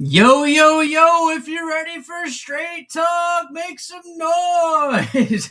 Yo, yo, yo, if you're ready for straight talk, make some noise.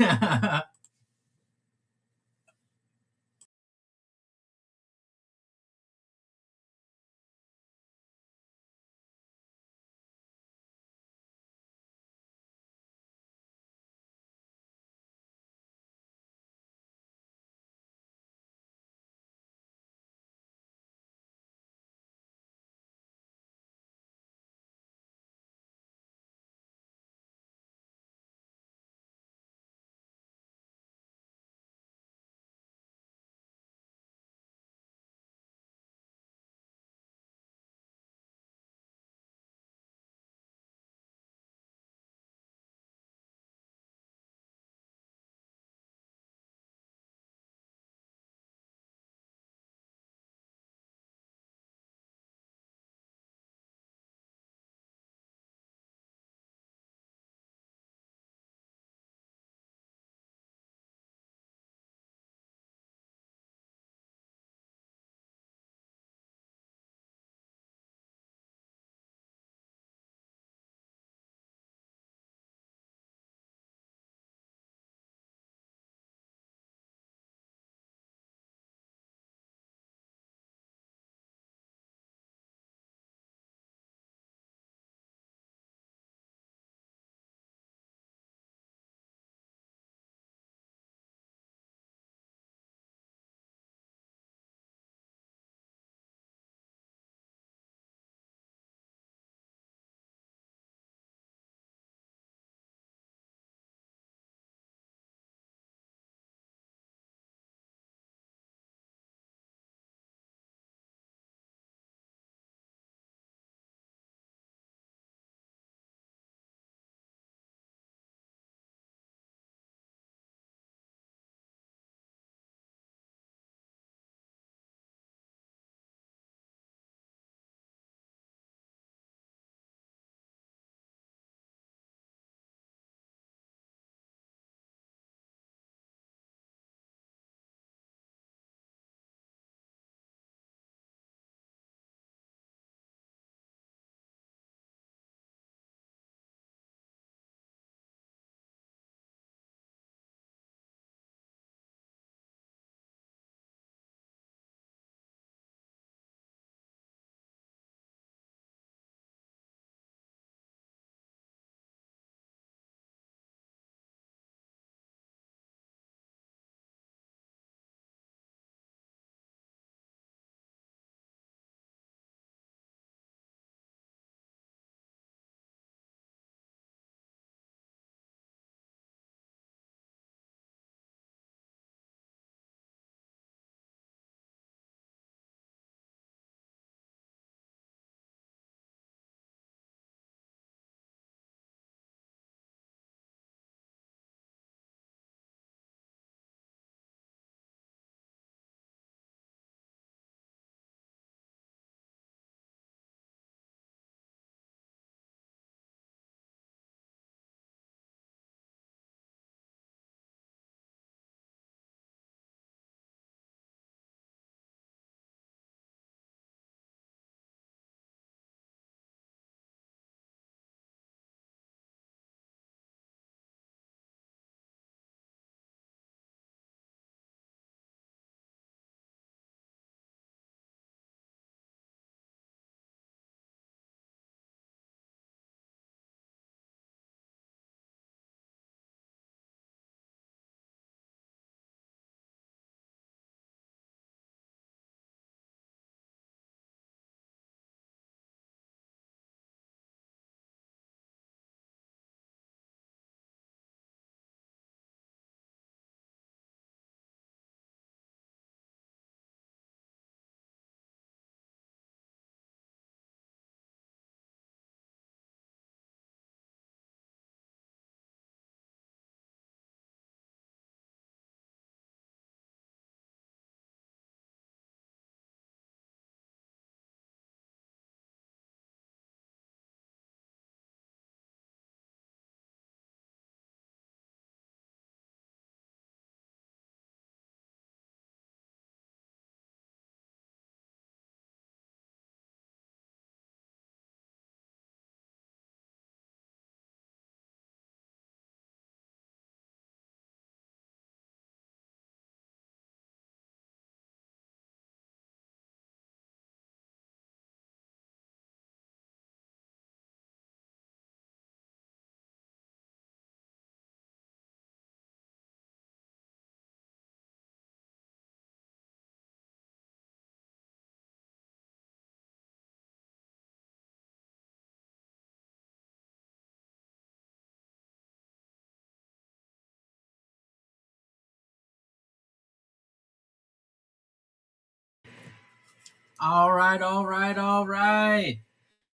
All right, all right, all right.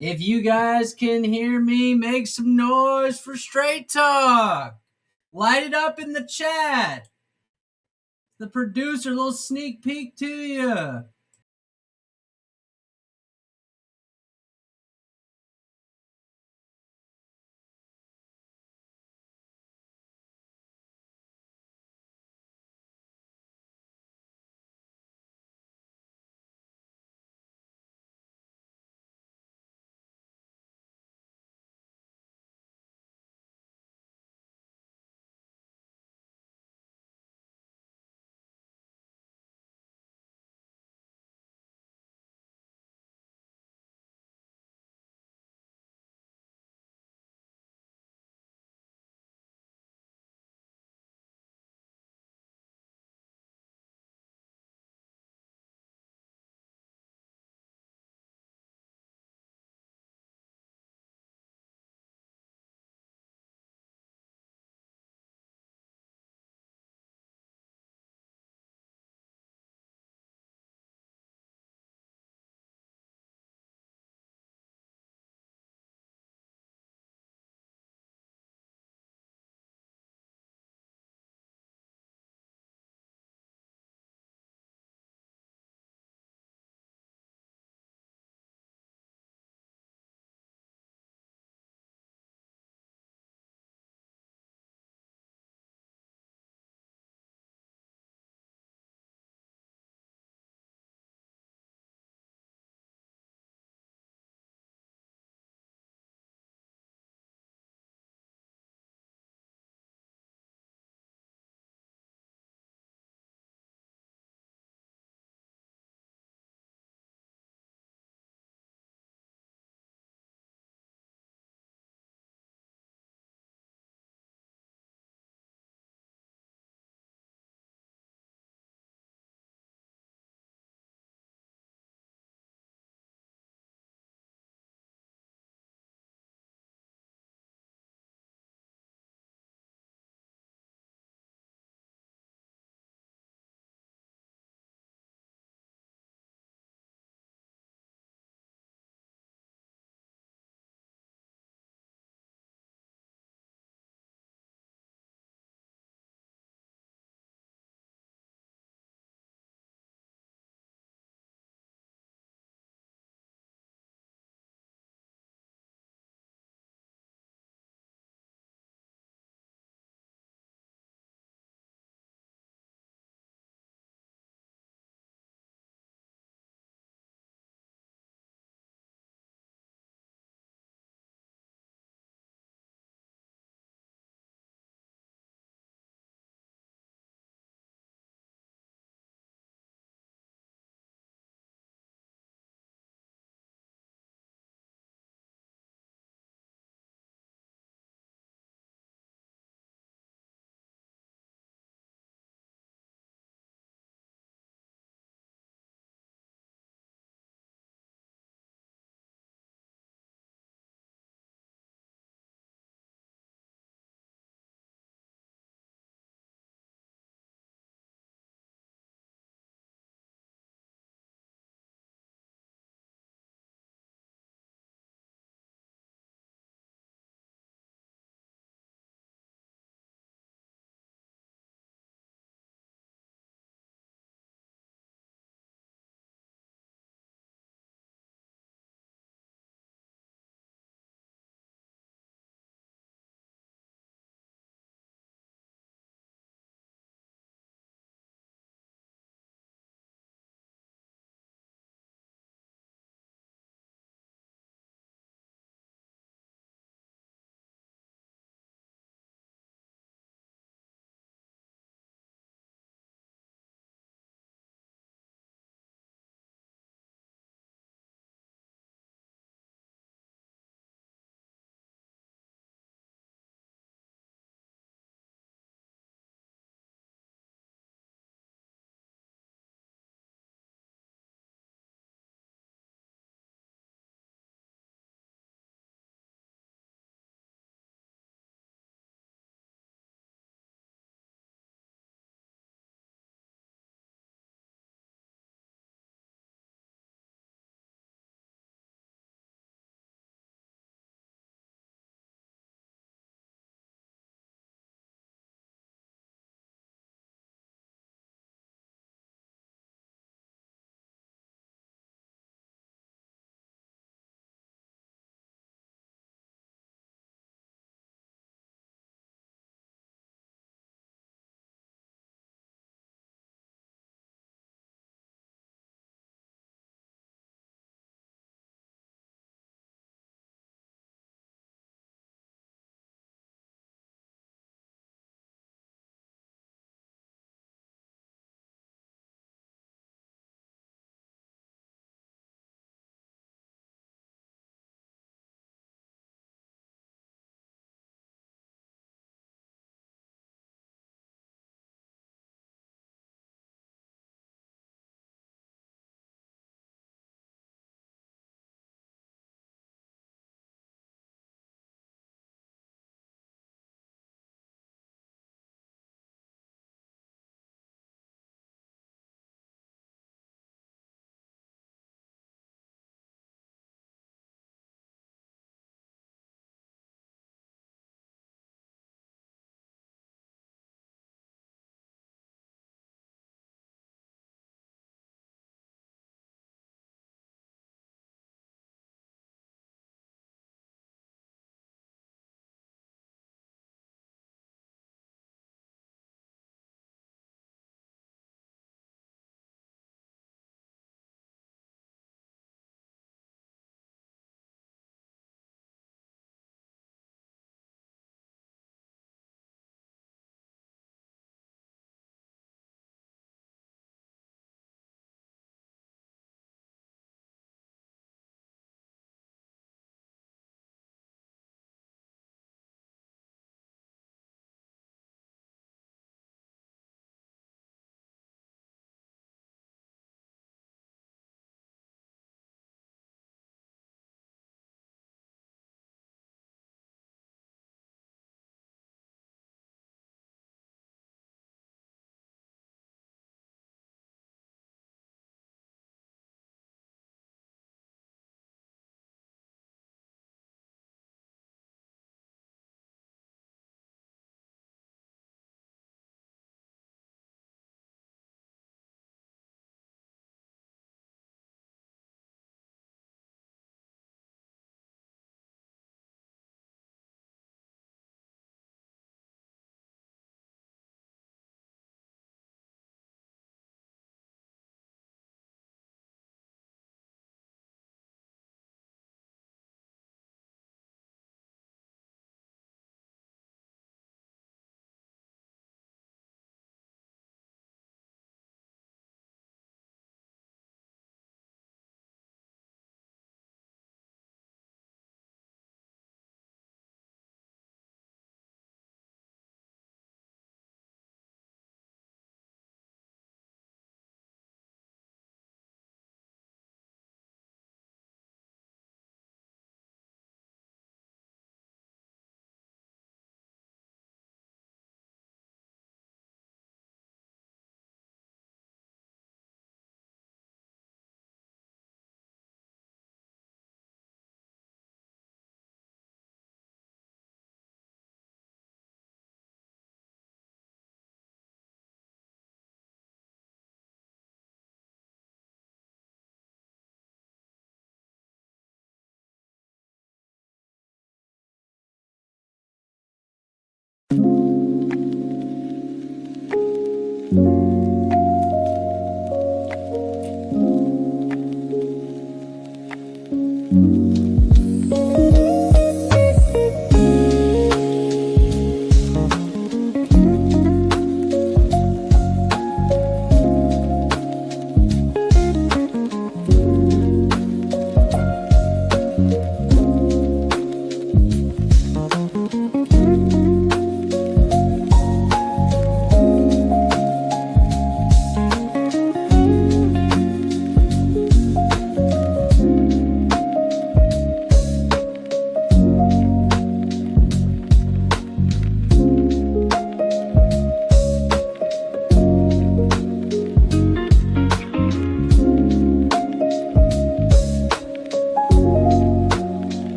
If you guys can hear me, make some noise for Straight Talk. Light it up in the chat. The producer, a little sneak peek to you.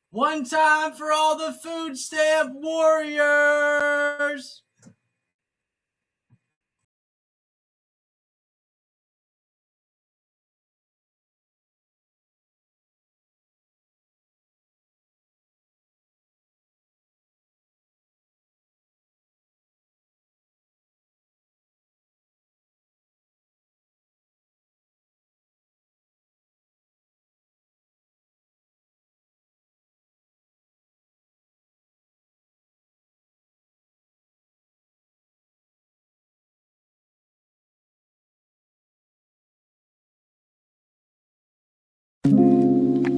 One time for all the food stamp warriors.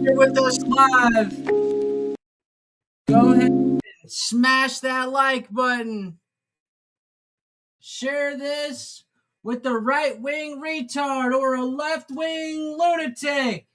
Here with us live. Go ahead and smash that like button. Share this with a right wing retard or a left wing lunatic.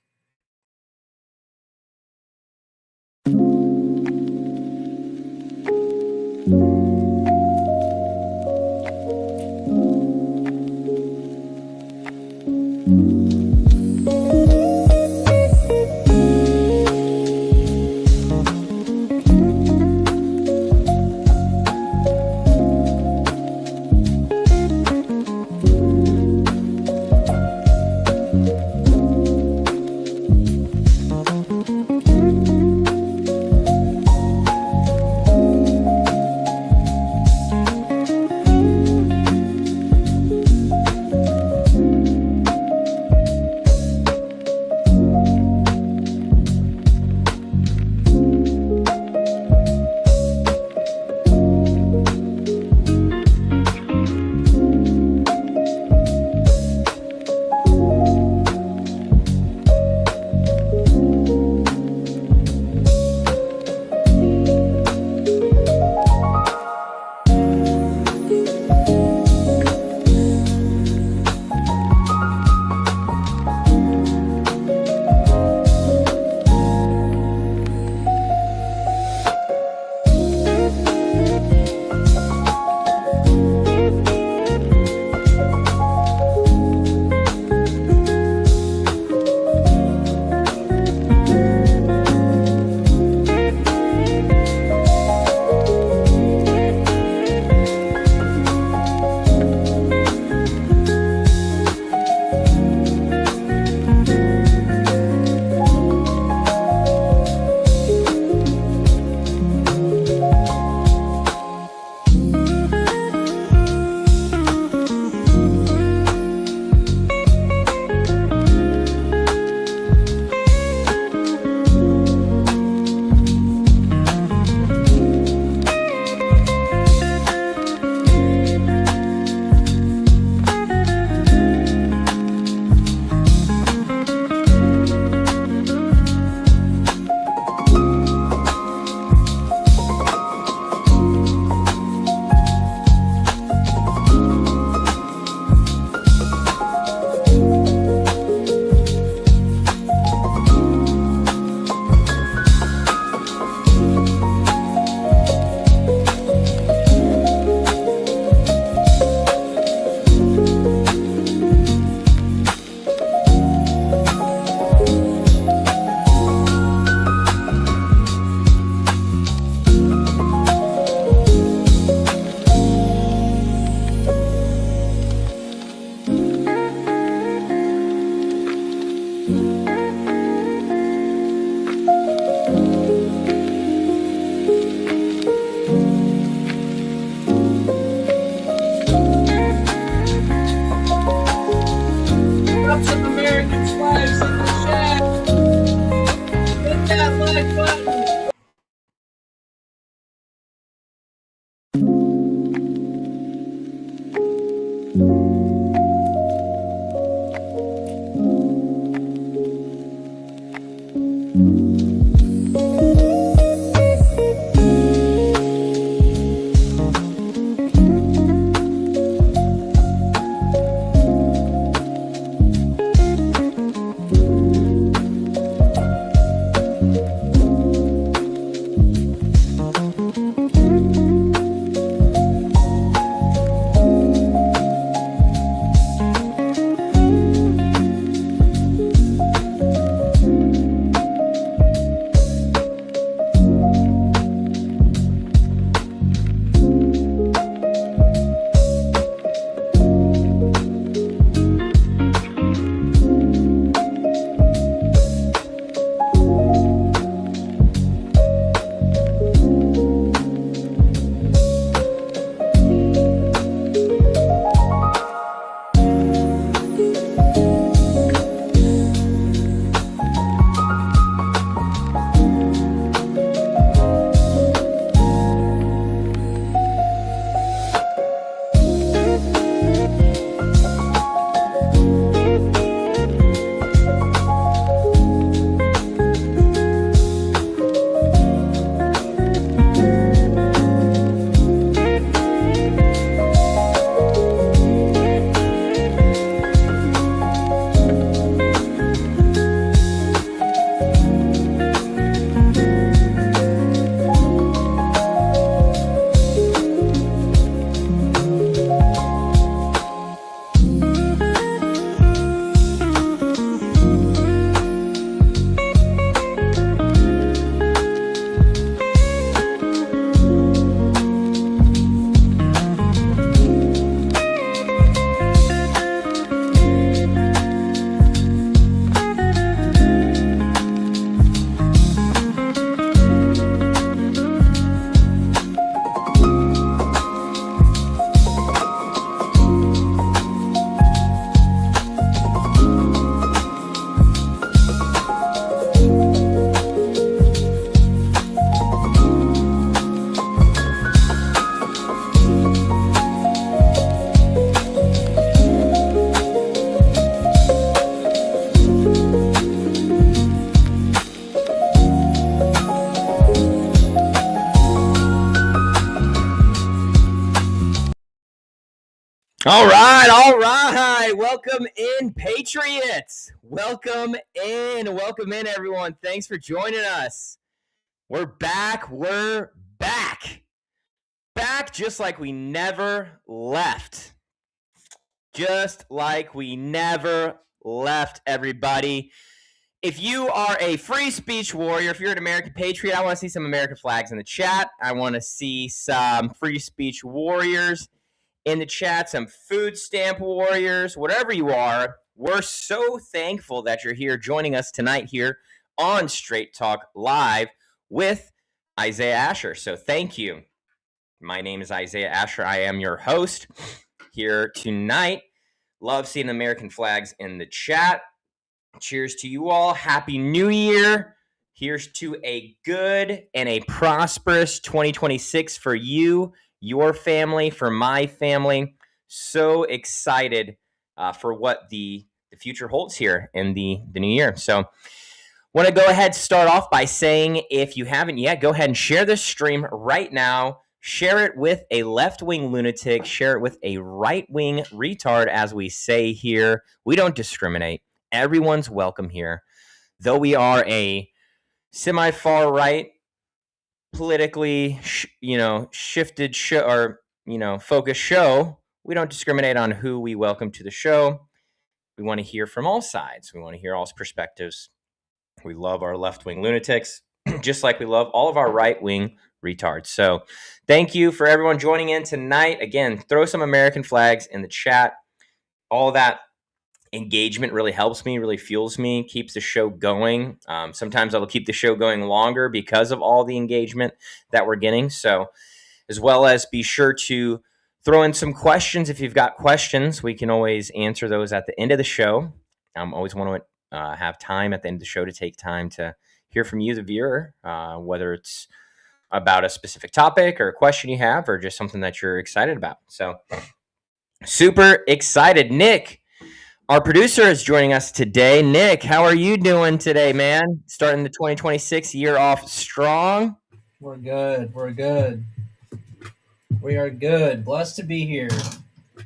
All right, welcome in, Patriots. Welcome in, everyone. Thanks for joining us. We're back. Back just like we never left. Everybody. If you are a free speech warrior, if you're an American patriot, I want to see some American flags in the chat. I want to see some free speech warriors in the chat, some food stamp warriors, whatever you are. We're so thankful that you're here joining us tonight here on Straight Talk Live with Isaiah Ascher. So thank you. My name is Isaiah Ascher. I am your host here tonight. Love seeing American flags in the chat. Cheers to you all. Happy New Year. Here's to a good and a prosperous 2026 for you, your family, for my family. So excited for what the future holds here in the new year. So want to go ahead start off by saying, if you haven't yet, go ahead and share this stream right now. Share it with a left-wing lunatic. Share it with a right-wing retard, as we say here. We don't discriminate. Everyone's welcome here. Though we are a semi-far right, politically, shifted show, or focused show, we don't discriminate on who we welcome to the show. We want to hear from all sides. We want to hear all perspectives. We love our left-wing lunatics, just like we love all of our right-wing retards. So thank you for everyone joining in tonight. Again, throw some American flags in the chat. All that engagement really helps me, really fuels me, keeps the show going. Sometimes I will keep the show going longer because of all the engagement that we're getting. So as well as be sure to throw in some questions. If you've got questions, we can always answer those at the end of the show. Always want to have time at the end of the show to take time to hear from you, the viewer, whether it's about a specific topic or a question you have or just something that you're excited about. So super excited. Nick, our producer, is joining us today. Nick, how are you doing today, man? Starting the 2026 year off strong. We're good. We are good. Blessed to be here.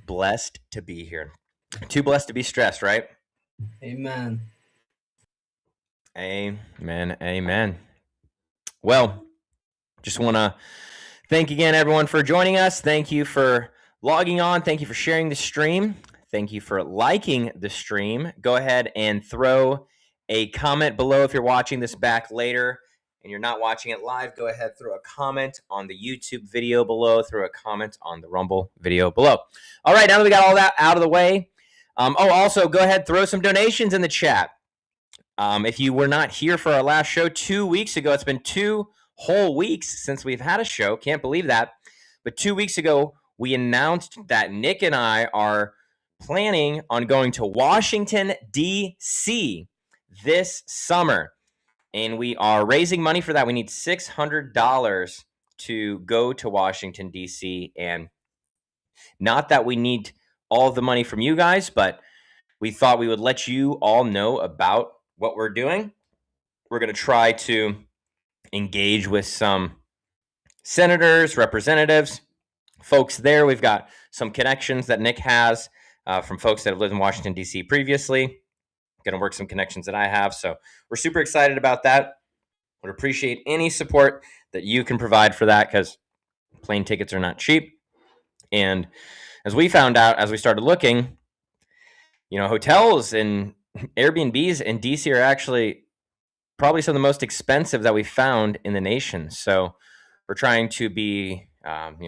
Blessed to be here. Too blessed to be stressed, right? Amen. Amen. Well, just want to thank again everyone for joining us. Thank you for logging on. Thank you for sharing the stream. Thank you for liking the stream. Go ahead and throw a comment below if you're watching this back later and you're not watching it live. Go ahead, throw a comment on the YouTube video below. Throw a comment on the Rumble video below. All right, now that we got all that out of the way, also go ahead, throw some donations in the chat. If you were not here for our last show 2 weeks ago, it's been 2 whole weeks since we've had a show. Can't believe that. But 2 weeks ago, we announced that Nick and I are planning on going to Washington, D.C. this summer. And we are raising money for that. We need $600 to go to Washington, D.C. And not that we need all the money from you guys, but we thought we would let you all know about what we're doing. We're going to try to engage with some senators, representatives, folks there. We've got some connections that Nick has from folks that have lived in Washington, D.C. previously. Going to work some connections that I have. So we're super excited about that. Would appreciate any support that you can provide for that, because plane tickets are not cheap. And as we found out, as we started looking, hotels and Airbnbs in D.C. are actually probably some of the most expensive that we found in the nation. So we're trying to be,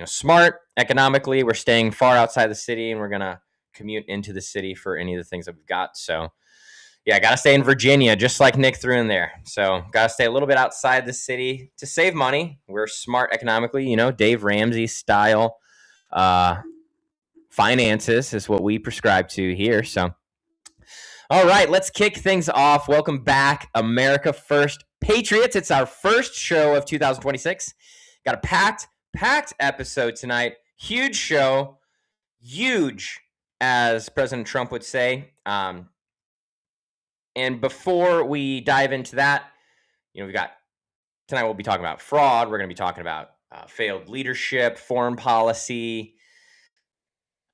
smart economically. We're staying far outside the city, and we're going to commute into the city for any of the things that we've got. So yeah, got to stay in Virginia, just like Nick threw in there. So got to stay a little bit outside the city to save money. We're smart economically, Dave Ramsey style finances is what we prescribe to here. So all right, let's kick things off. Welcome back, America First Patriots. It's our first show of 2026. Got a packed episode tonight. Huge show. Huge, as President Trump would say. And before we dive into that, we've got tonight we'll be talking about fraud. We're going to be talking about failed leadership, foreign policy,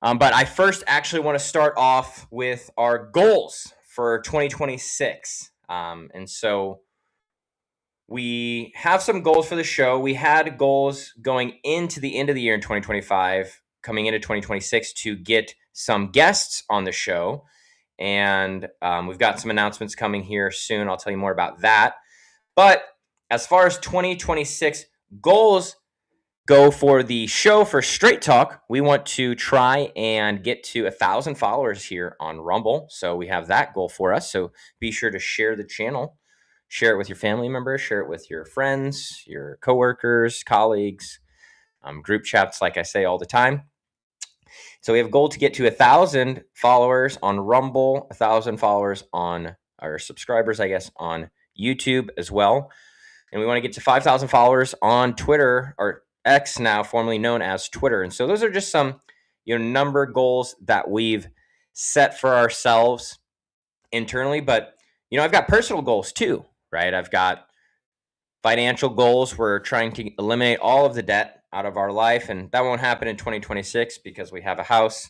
But I first actually want to start off with our goals for 2026. And so we have some goals for the show. We had goals going into the end of the year in 2025, coming into 2026 to get some guests on the show. And we've got some announcements coming here soon. I'll tell you more about that. But as far as 2026 goals go for the show for Straight Talk, we want to try and get to 1,000 followers here on Rumble. So we have that goal for us. So be sure to share the channel, share it with your family members, share it with your friends, your coworkers, colleagues, group chats, like I say all the time. So we have a goal to get to 1,000 followers on Rumble, 1,000 followers on our subscribers, I guess, on YouTube as well. And we want to get to 5,000 followers on Twitter, or X now, formerly known as Twitter. And so those are just some, number goals that we've set for ourselves internally. But, I've got personal goals too, right? I've got financial goals. We're trying to eliminate all of the debt out of our life, and that won't happen in 2026 because we have a house.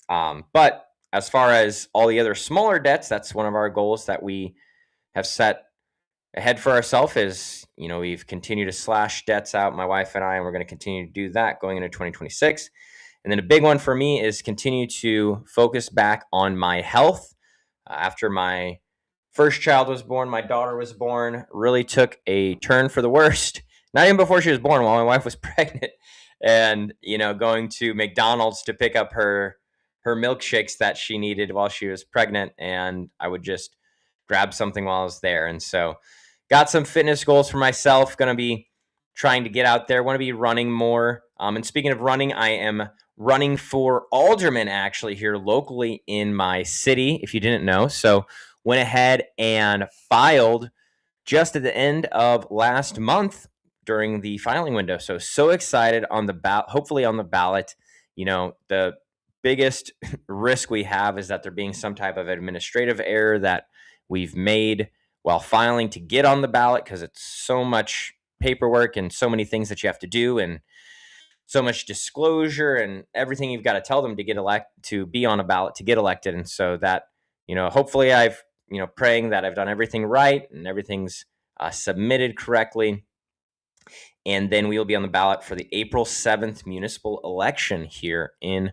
But as far as all the other smaller debts, that's one of our goals that we have set ahead for ourselves. Is we've continued to slash debts out, my wife and I, and we're going to continue to do that going into 2026. And then a big one for me is continue to focus back on my health. After my first child was born, my daughter was born, really took a turn for the worst. Not even before she was born, while my wife was pregnant, and going to McDonald's to pick up her milkshakes that she needed while she was pregnant, and I would just grab something while I was there. And so got some fitness goals for myself. Going to be trying to get out there. Want to be running more. And speaking of running, I am running for alderman actually here locally in my city, if you didn't know. So went ahead and filed just at the end of last month during the filing window. So excited on the ballot, hopefully on the ballot. The biggest risk we have is that there being some type of administrative error that we've made while filing to get on the ballot, because it's so much paperwork and so many things that you have to do, and so much disclosure and everything you've got to tell them to get to be on a ballot to get elected. And so that, hopefully I've, praying that I've done everything right and everything's submitted correctly. And then we will be on the ballot for the April 7th municipal election here in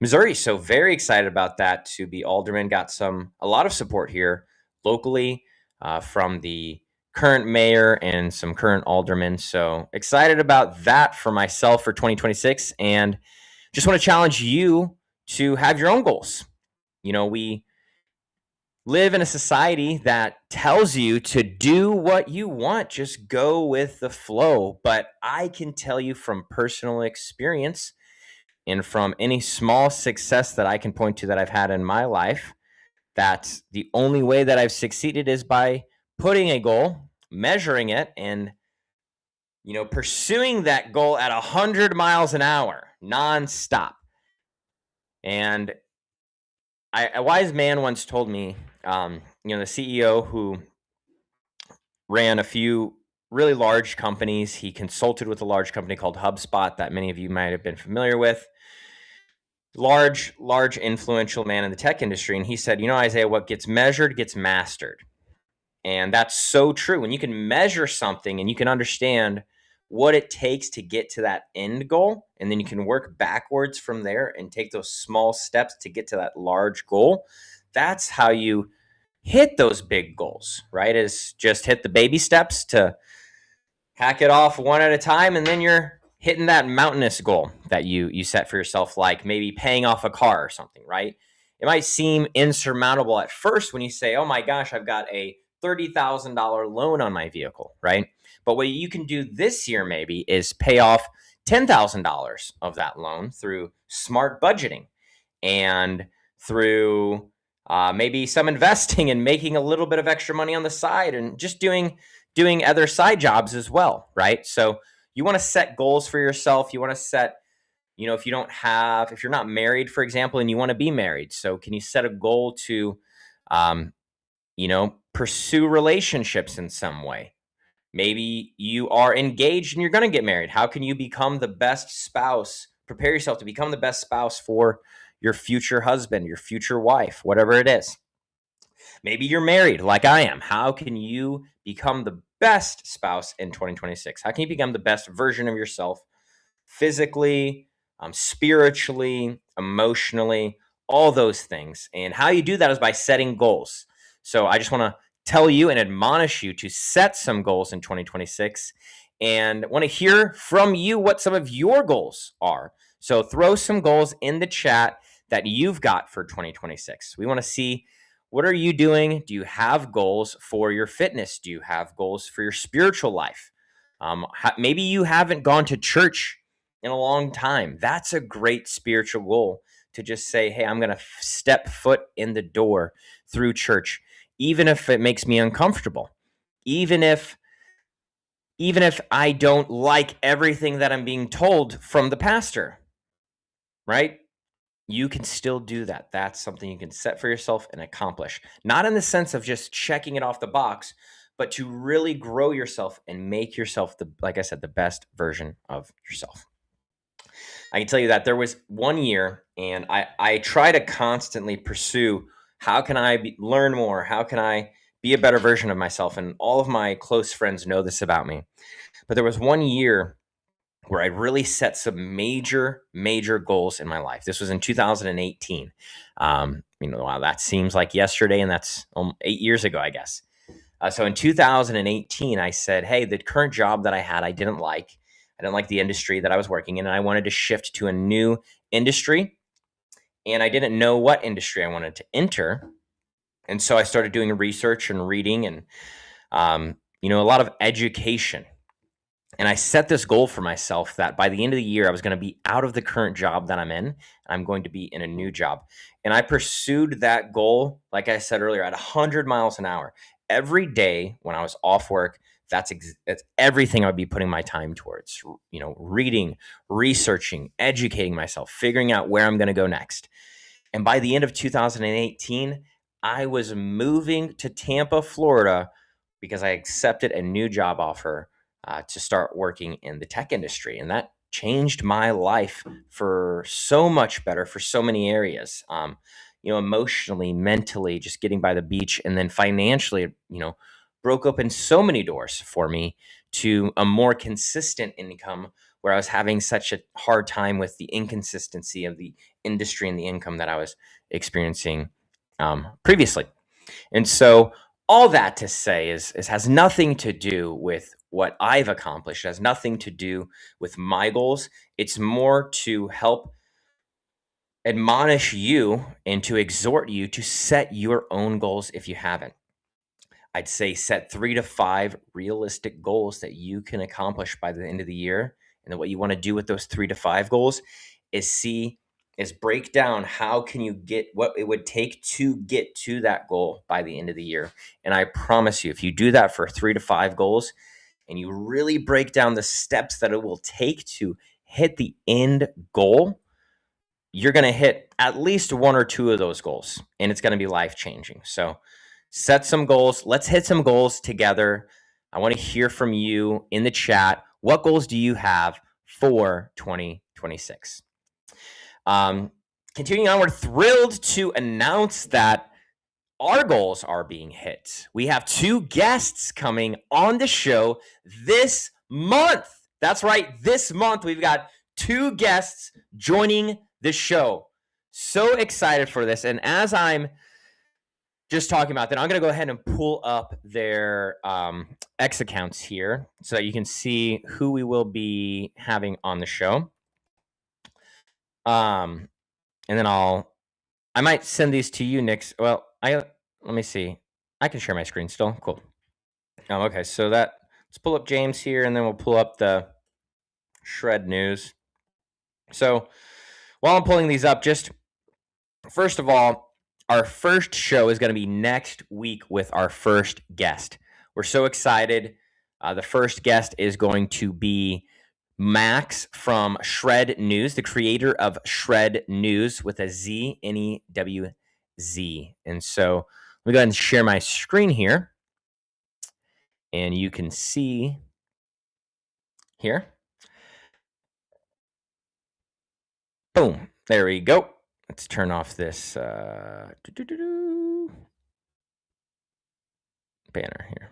Missouri. So very excited about that, to be alderman. Got a lot of support here locally from the current mayor and some current aldermen. So excited about that for myself for 2026. And just want to challenge you to have your own goals. We live in a society that tells you to do what you want, just go with the flow. But I can tell you from personal experience and from any small success that I can point to that I've had in my life, that the only way that I've succeeded is by putting a goal, measuring it, and pursuing that goal at 100 miles an hour nonstop. And a wise man once told me, the CEO who ran a few really large companies, he consulted with a large company called HubSpot that many of you might have been familiar with. Large influential man in the tech industry. And he said, Isaiah, what gets measured gets mastered. And that's so true. When you can measure something and you can understand what it takes to get to that end goal, and then you can work backwards from there and take those small steps to get to that large goal, that's how you hit those big goals, right? Is just hit the baby steps to hack it off one at a time, and then you're hitting that mountainous goal that you set for yourself, like maybe paying off a car or something, right? It might seem insurmountable at first when you say, oh my gosh, I've got a $30,000 loan on my vehicle, right? But what you can do this year maybe is pay off $10,000 of that loan through smart budgeting and through maybe some investing and making a little bit of extra money on the side, and just doing other side jobs as well, right? So you want to set goals for yourself. You want to set, if you're not married, for example, and you want to be married, so can you set a goal to, pursue relationships in some way? Maybe you are engaged and you're going to get married. How can you become the best spouse Prepare yourself to become the best spouse for your future husband, your future wife, whatever it is. Maybe you're married like I am. How can you become the best spouse in 2026? How can you become the best version of yourself physically, spiritually, emotionally, all those things? And how you do that is by setting goals. So I just want to tell you and admonish you to set some goals in 2026 and want to hear from you what some of your goals are. So throw some goals in the chat that you've got for 2026. We want to see, what are you doing? Do you have goals for your fitness? Do you have goals for your spiritual life? Maybe you haven't gone to church in a long time. That's a great spiritual goal, to just say, hey, I'm going to step foot in the door through church, even if it makes me uncomfortable, even if I don't like everything that I'm being told from the pastor, right? You can still do that. That's something you can set for yourself and accomplish. Not in the sense of just checking it off the box, but to really grow yourself and make yourself, like I said, the best version of yourself. I can tell you that there was one year, and I try to constantly pursue, how can I learn more? How can I be a better version of myself? And all of my close friends know this about me. But there was one year where I really set some major goals in my life. This was in 2018. Wow, that seems like yesterday, and that's 8 years ago, I guess. So in 2018, I said, hey, the current job that I had, I didn't like. I didn't like the industry that I was working in, and I wanted to shift to a new industry. And I didn't know what industry I wanted to enter. And so I started doing research and reading and, a lot of education. And I set this goal for myself that by the end of the year, I was going to be out of the current job that I'm in, and I'm going to be in a new job. And I pursued that goal, like I said earlier, at 100 miles an hour. Every day when I was off work, that's everything I would be putting my time towards, reading, researching, educating myself, figuring out where I'm going to go next. And by the end of 2018, I was moving to Tampa, Florida, because I accepted a new job offer to start working in the tech industry. And that changed my life for so much better, for so many areas, emotionally, mentally, just getting by the beach, and then financially, broke open so many doors for me to a more consistent income, where I was having such a hard time with the inconsistency of the industry and the income that I was experiencing previously. And so all that to say is has nothing to do with what I've accomplished. It has nothing to do with my goals. It's more to help admonish you and to exhort you to set your own goals if you haven't. I'd say set 3 to 5 realistic goals that you can accomplish by the end of the year. And then what you want to do with those 3 to 5 goals is break down how can you get what it would take to get to that goal by the end of the year. And I promise you, if you do that for 3 to 5 goals and you really break down the steps that it will take to hit the end goal, you're going to hit at least 1 or 2 of those goals, and it's going to be life-changing. So set some goals. Let's hit some goals together. I want to hear from you in the chat. What goals do you have for 2026? Continuing on, we're thrilled to announce that our goals are being hit. We have 2 guests coming on the show this month. That's right. This month, we've got 2 guests joining the show. So excited for this. And as I'm just talking about that, I'm going to go ahead and pull up their X accounts here so that you can see who we will be having on the show. And then I might send these to you, Nick. Well, let me see. I can share my screen still. Cool. Okay, so let's pull up James here, and then we'll pull up the Shred News. So while I'm pulling these up, just first of all, our first show is going to be next week with our first guest. We're so excited. The first guest is going to be Max from Shred News, the creator of Shred News with a Z, N-E-W-Z. And so let me go ahead and share my screen here. And you can see here. Boom. There we go. Let's turn off this banner here.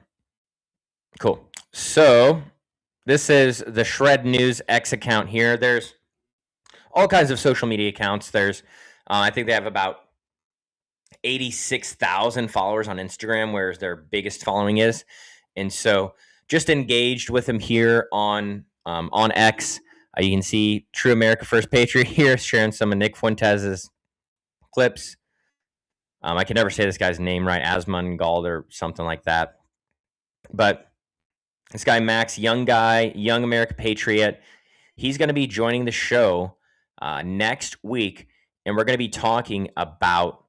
Cool. So this is the Shred News X account here. There's all kinds of social media accounts. There's, I think they have about 86,000 followers on Instagram, where their biggest following is. And so just engaged with them here on X. You can see True America First Patriot here sharing some of Nick Fuentes' clips. I can never say this guy's name right, Asmund Gald or something like that. But this guy, Max, young guy, young America Patriot, he's going to be joining the show next week, and we're going to be talking about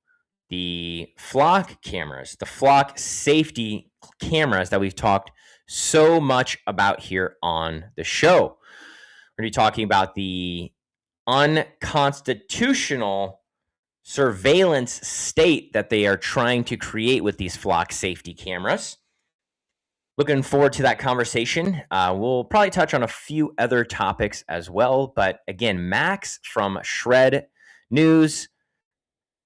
the flock cameras, the flock safety cameras that we've talked so much about here on the show. We're going to be talking about the unconstitutional surveillance state that they are trying to create with these flock safety cameras. Looking forward to that conversation. We'll probably touch on a few other topics as well. But again, Max from Shred News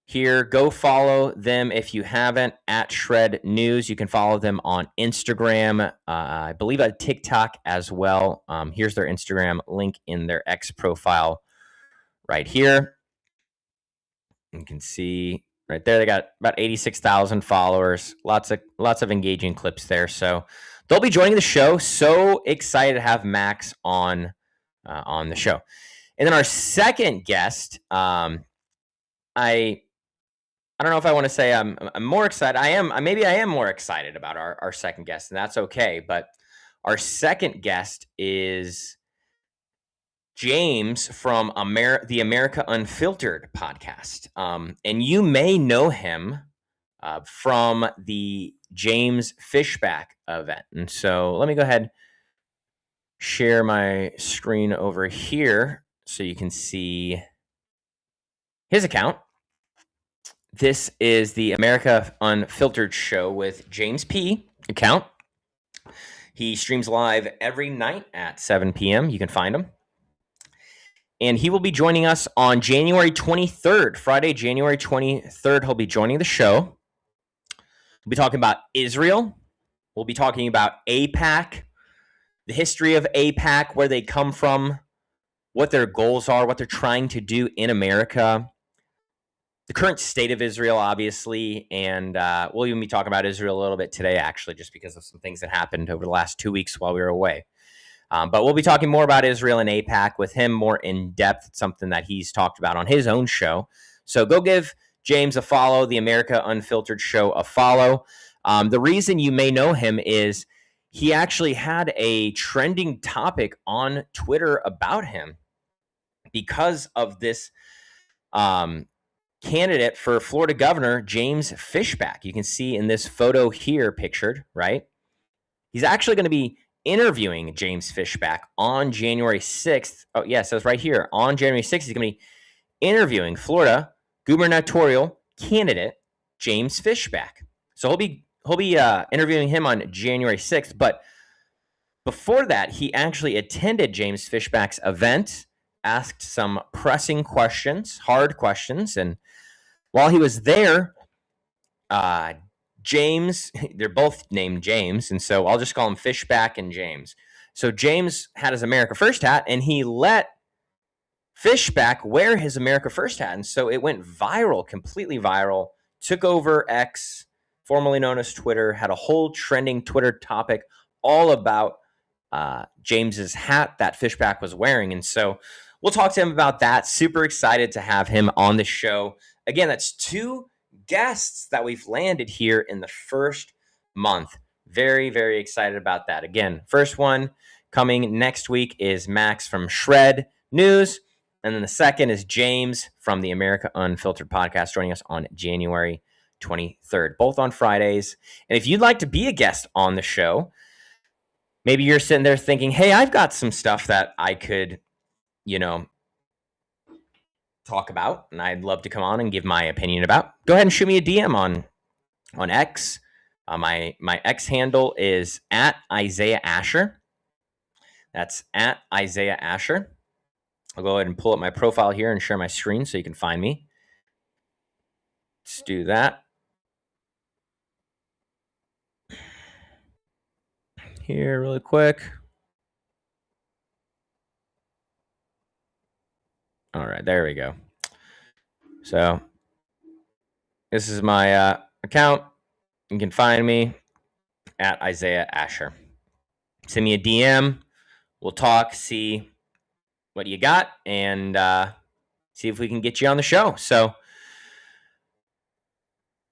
here. Go follow them if you haven't, at Shred News. You can follow them on Instagram, I believe on TikTok as well. Here's their Instagram link in their X profile right here. You can see right there, they got about 86,000 followers. Lots of engaging clips there. So they'll be joining the show. So excited to have Max on the show. And then our second guest, I don't know if I want to say I'm more excited. I am more excited about our second guest, and that's okay. But our second guest is James from the America Unfiltered podcast. And you may know him from the James Fishback event. And so let me go ahead, share my screen over here so you can see his account. This is the America Unfiltered show with James P. account. He streams live every night at 7 p.m. You can find him. And he will be joining us on January 23rd, Friday, January 23rd. He'll be joining the show. We'll be talking about Israel. We'll be talking about AIPAC, the history of AIPAC, where they come from, what their goals are, what they're trying to do in America, the current state of Israel, obviously. And we'll even be talking about Israel a little bit today, actually, just because of some things that happened over the last 2 weeks while we were away. But we'll be talking more about Israel and AIPAC with him more in depth. It's something that he's talked about on his own show. So go give James a follow, the America Unfiltered show a follow. The reason you may know him is he actually had a trending topic on Twitter about him because of this candidate for Florida governor, James Fishback. You can see in this photo here pictured, right? He's actually going to be interviewing James Fishback on January 6th. Oh, yes, it says right here. On January 6th, he's going to be interviewing Florida gubernatorial candidate James Fishback. So he'll be interviewing him on January 6th. But before that, he actually attended James Fishback's event, asked some pressing questions, hard questions. And while he was there, James, they're both named James, and so I'll just call him Fishback and James. So James had his America First hat, and he let Fishback wear his America First hat. And so it went viral, completely viral, took over X, formerly known as Twitter, had a whole trending Twitter topic all about James's hat that Fishback was wearing. And so we'll talk to him about that. Super excited to have him on the show. Again, that's 2 guests that we've landed here in the first month. Very, very excited about that. Again, first one coming next week is Max from Shred News. And then the second is James from the America Unfiltered podcast, joining us on January 23rd, both on Fridays. And if you'd like to be a guest on the show, maybe you're sitting there thinking, hey, I've got some stuff that I could, talk about, and I'd love to come on and give my opinion about. Go ahead and shoot me a DM on X. My X handle is at Isaiah Ascher. That's at Isaiah Ascher. I'll go ahead and pull up my profile here and share my screen so you can find me. Let's do that. Here really quick. All right, there we go. So this is my account. You can find me at Isaiah Ascher. Send me a DM. We'll talk, see what you got, and see if we can get you on the show. So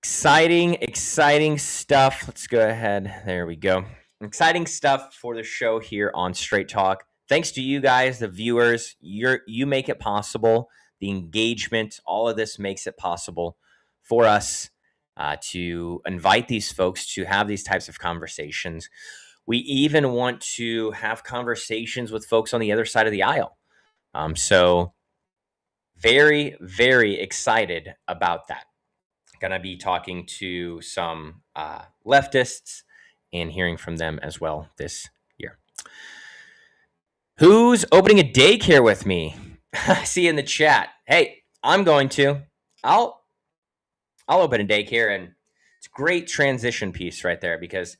exciting stuff. Let's go ahead. There we go. Exciting stuff for the show here on Straight Talk. Thanks to you guys, the viewers. You make it possible. The engagement, all of this makes it possible for us to invite these folks to have these types of conversations. We even want to have conversations with folks on the other side of the aisle. So very, very excited about that. Going to be talking to some leftists and hearing from them as well this year. Who's opening a daycare with me? I see in the chat. Hey, I'm going to. I'll open a daycare, and it's a great transition piece right there because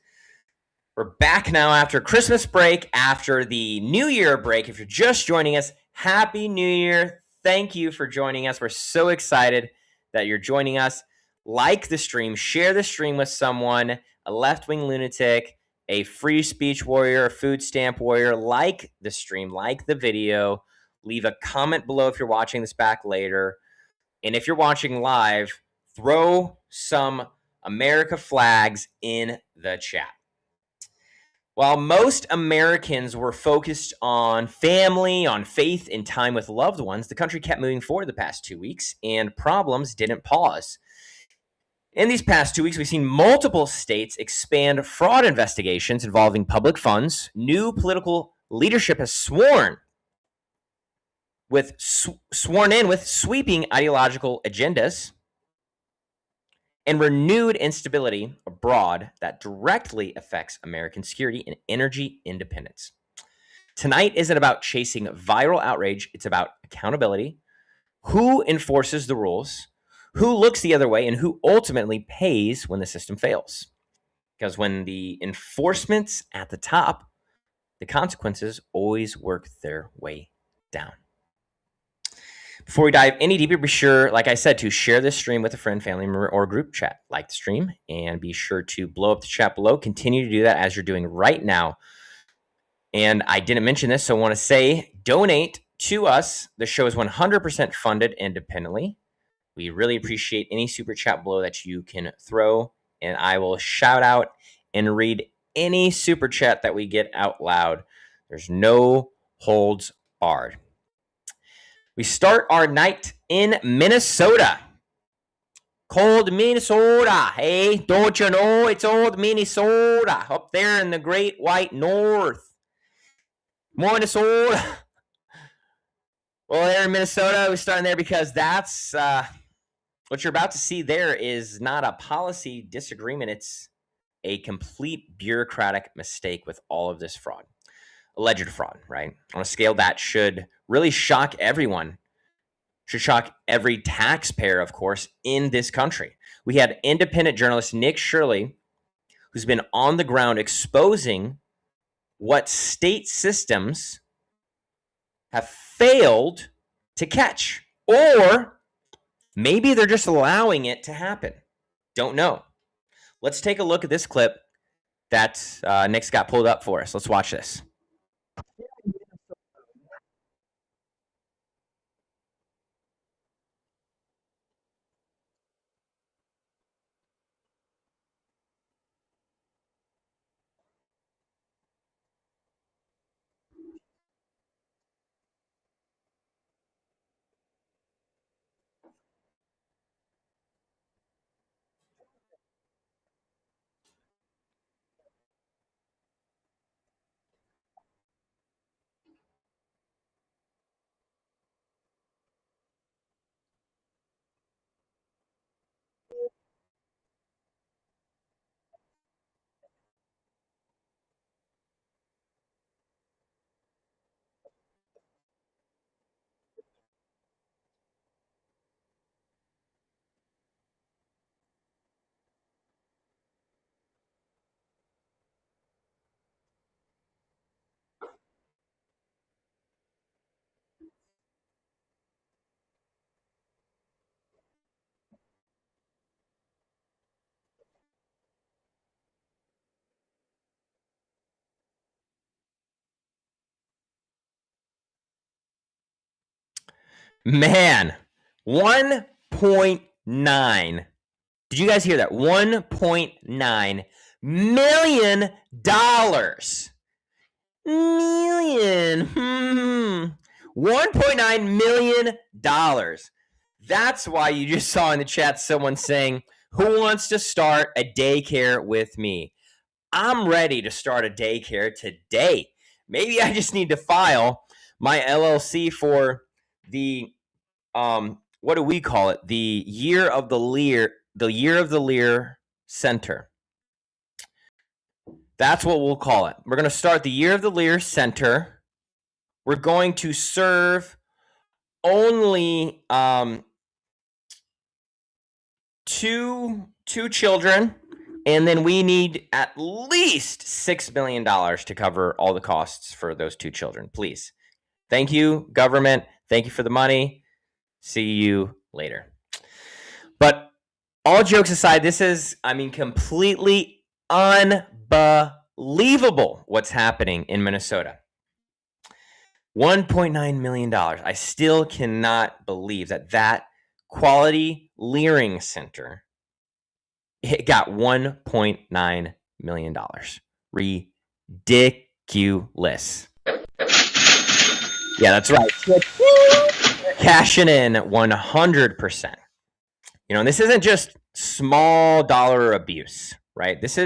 we're back now after Christmas break, after the New Year break. If you're just joining us, Happy New Year. Thank you for joining us. We're so excited that you're joining us. Like the stream, share the stream with someone, a left-wing lunatic, a free speech warrior, a food stamp warrior. Like the stream, like the video. Leave a comment below if you're watching this back later. And if you're watching live, throw some America flags in the chat. While most Americans were focused on family, on faith, and time with loved ones, the country kept moving forward the past 2 weeks, and problems didn't pause. In these past 2 weeks, we've seen multiple states expand fraud investigations involving public funds. New political leadership has sworn in with sweeping ideological agendas and renewed instability abroad that directly affects American security and energy independence. Tonight isn't about chasing viral outrage. It's about accountability. Who enforces the rules? Who looks the other way? And who ultimately pays when the system fails? Because when the enforcement's at the top, the consequences always work their way down. Before we dive any deeper, be sure, like I said, to share this stream with a friend, family member, or group chat. Like the stream, and be sure to blow up the chat below. Continue to do that as you're doing right now. And I didn't mention this, so I want to say, donate to us. The show is 100% funded independently. We really appreciate any super chat below that you can throw, and I will shout out and read any super chat that we get out loud. There's no holds barred. We start our night in Minnesota. Cold Minnesota. Hey, don't you know it's old Minnesota up there in the great white north. Minnesota. Well, there in Minnesota, we're starting there because that's what you're about to see there is not a policy disagreement. It's a complete bureaucratic mistake with all of this fraud. Alleged fraud, right? On a scale that should really shock everyone. Should shock every taxpayer, of course, in this country. We had independent journalist Nick Shirley, who's been on the ground exposing what state systems have failed to catch. Or maybe they're just allowing it to happen. Don't know. Let's take a look at this clip that Nick's got pulled up for us. Let's watch this. Man, 1.9. Did you guys hear that? $1.9 million. $1.9 million. That's why you just saw in the chat someone saying, who wants to start a daycare with me? I'm ready to start a daycare today. Maybe I just need to file my LLC for the what do we call it? The Year of the Lear Center. That's what we'll call it. We're going to start the Year of the Lear Center. We're going to serve only two children, and then we need at least $6 million to cover all the costs for those two children. Please. Thank you, government. Thank you for the money. See you later. But all jokes aside, this is, completely unbelievable what's happening in Minnesota. $1.9 million. I still cannot believe that quality Learing Center, it got $1.9 million. Ridiculous. Yeah, that's right. Cashing in 100%. And this isn't just small dollar abuse, right? This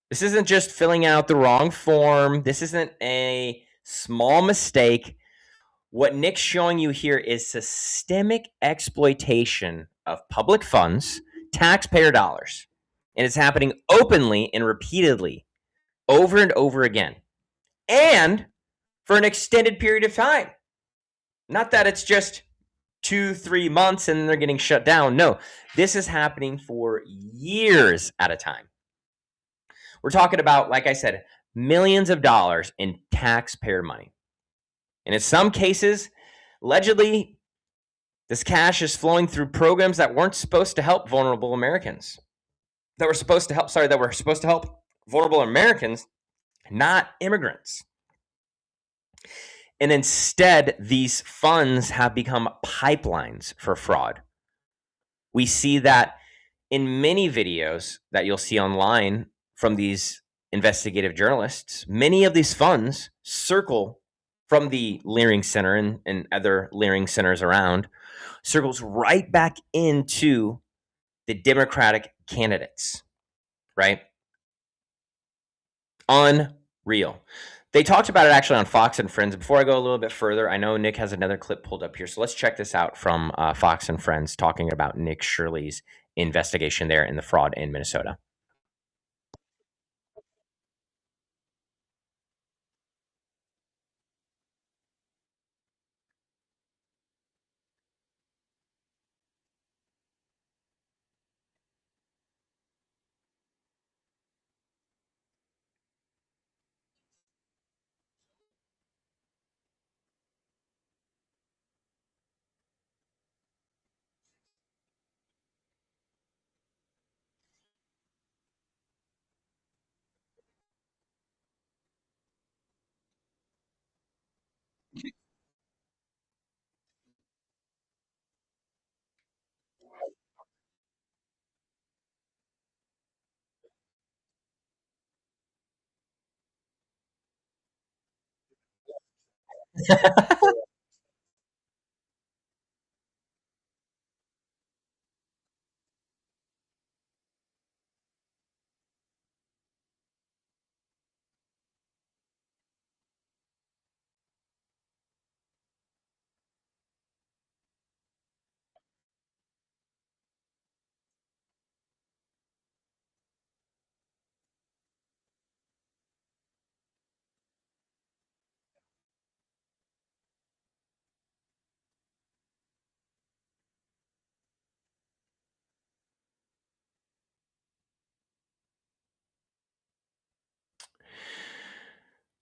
isn't just filling out the wrong form. This isn't a small mistake. What Nick's showing you here is systemic exploitation of public funds, taxpayer dollars. And it's happening openly and repeatedly, over and over again. And for an extended period of time. Not that it's just 2-3 months and they're getting shut down. No, this is happening for years at a time. We're talking about, like I said, millions of dollars in taxpayer money. And in some cases, allegedly, this cash is flowing through programs that weren't supposed to help vulnerable Americans. That were supposed to help vulnerable Americans, not immigrants. And instead, these funds have become pipelines for fraud. We see that in many videos that you'll see online from these investigative journalists. Many of these funds circle from the Learing Center and other Learing Centers around, circles right back into the Democratic candidates, right? Unreal. They talked about it actually on Fox and Friends. Before I go a little bit further, I know Nick has another clip pulled up here. So let's check this out from Fox and Friends talking about Nick Shirley's investigation there in the fraud in Minnesota.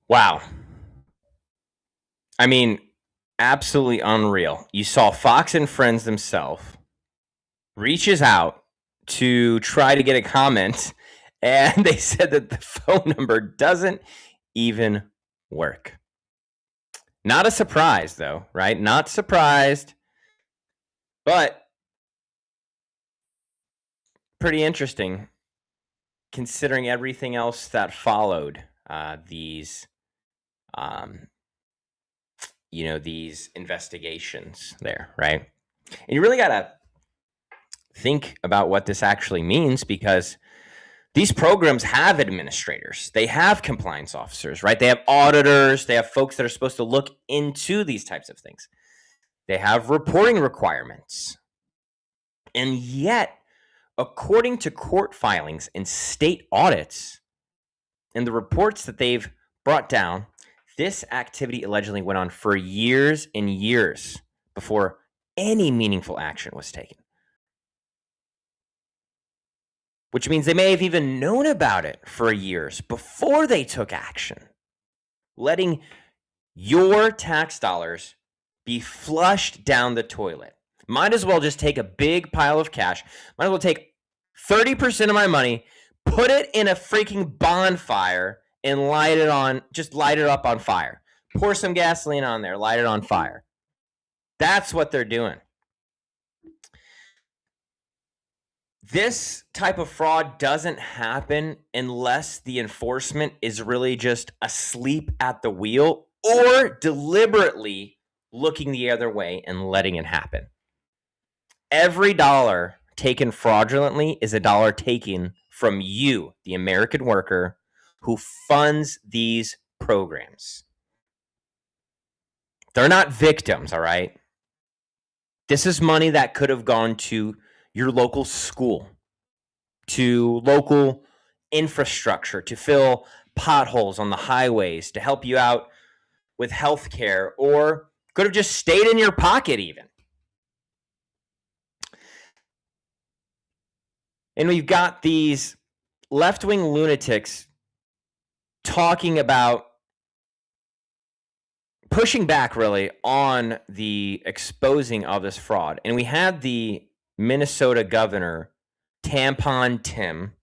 Wow. Absolutely unreal. You saw Fox and Friends themselves reaches out to try to get a comment, and they said that the phone number doesn't even work. Not a surprise, though, right? Not surprised, but pretty interesting considering everything else that followed these these investigations there, right? And you really got to think about what this actually means, because these programs have administrators, they have compliance officers, right? They have auditors, they have folks that are supposed to look into these types of things. They have reporting requirements. And yet, according to court filings and state audits and the reports that they've brought down, this activity allegedly went on for years and years before any meaningful action was taken. Which means they may have even known about it for years before they took action, letting your tax dollars be flushed down the toilet. Might as well just take a big pile of cash. Might as well take 30% of my money, put it in a freaking bonfire, and light it up on fire. Pour some gasoline on there, light it on fire. That's what they're doing. This type of fraud doesn't happen unless the enforcement is really just asleep at the wheel or deliberately looking the other way and letting it happen. Every dollar taken fraudulently is a dollar taken from you, the American worker, who funds these programs. They're not victims, all right? This is money that could have gone to your local school, to local infrastructure, to fill potholes on the highways, to help you out with healthcare, or could have just stayed in your pocket even. And we've got these left-wing lunatics talking about pushing back really on the exposing of this fraud. And we had the Minnesota governor, Tampon Tim.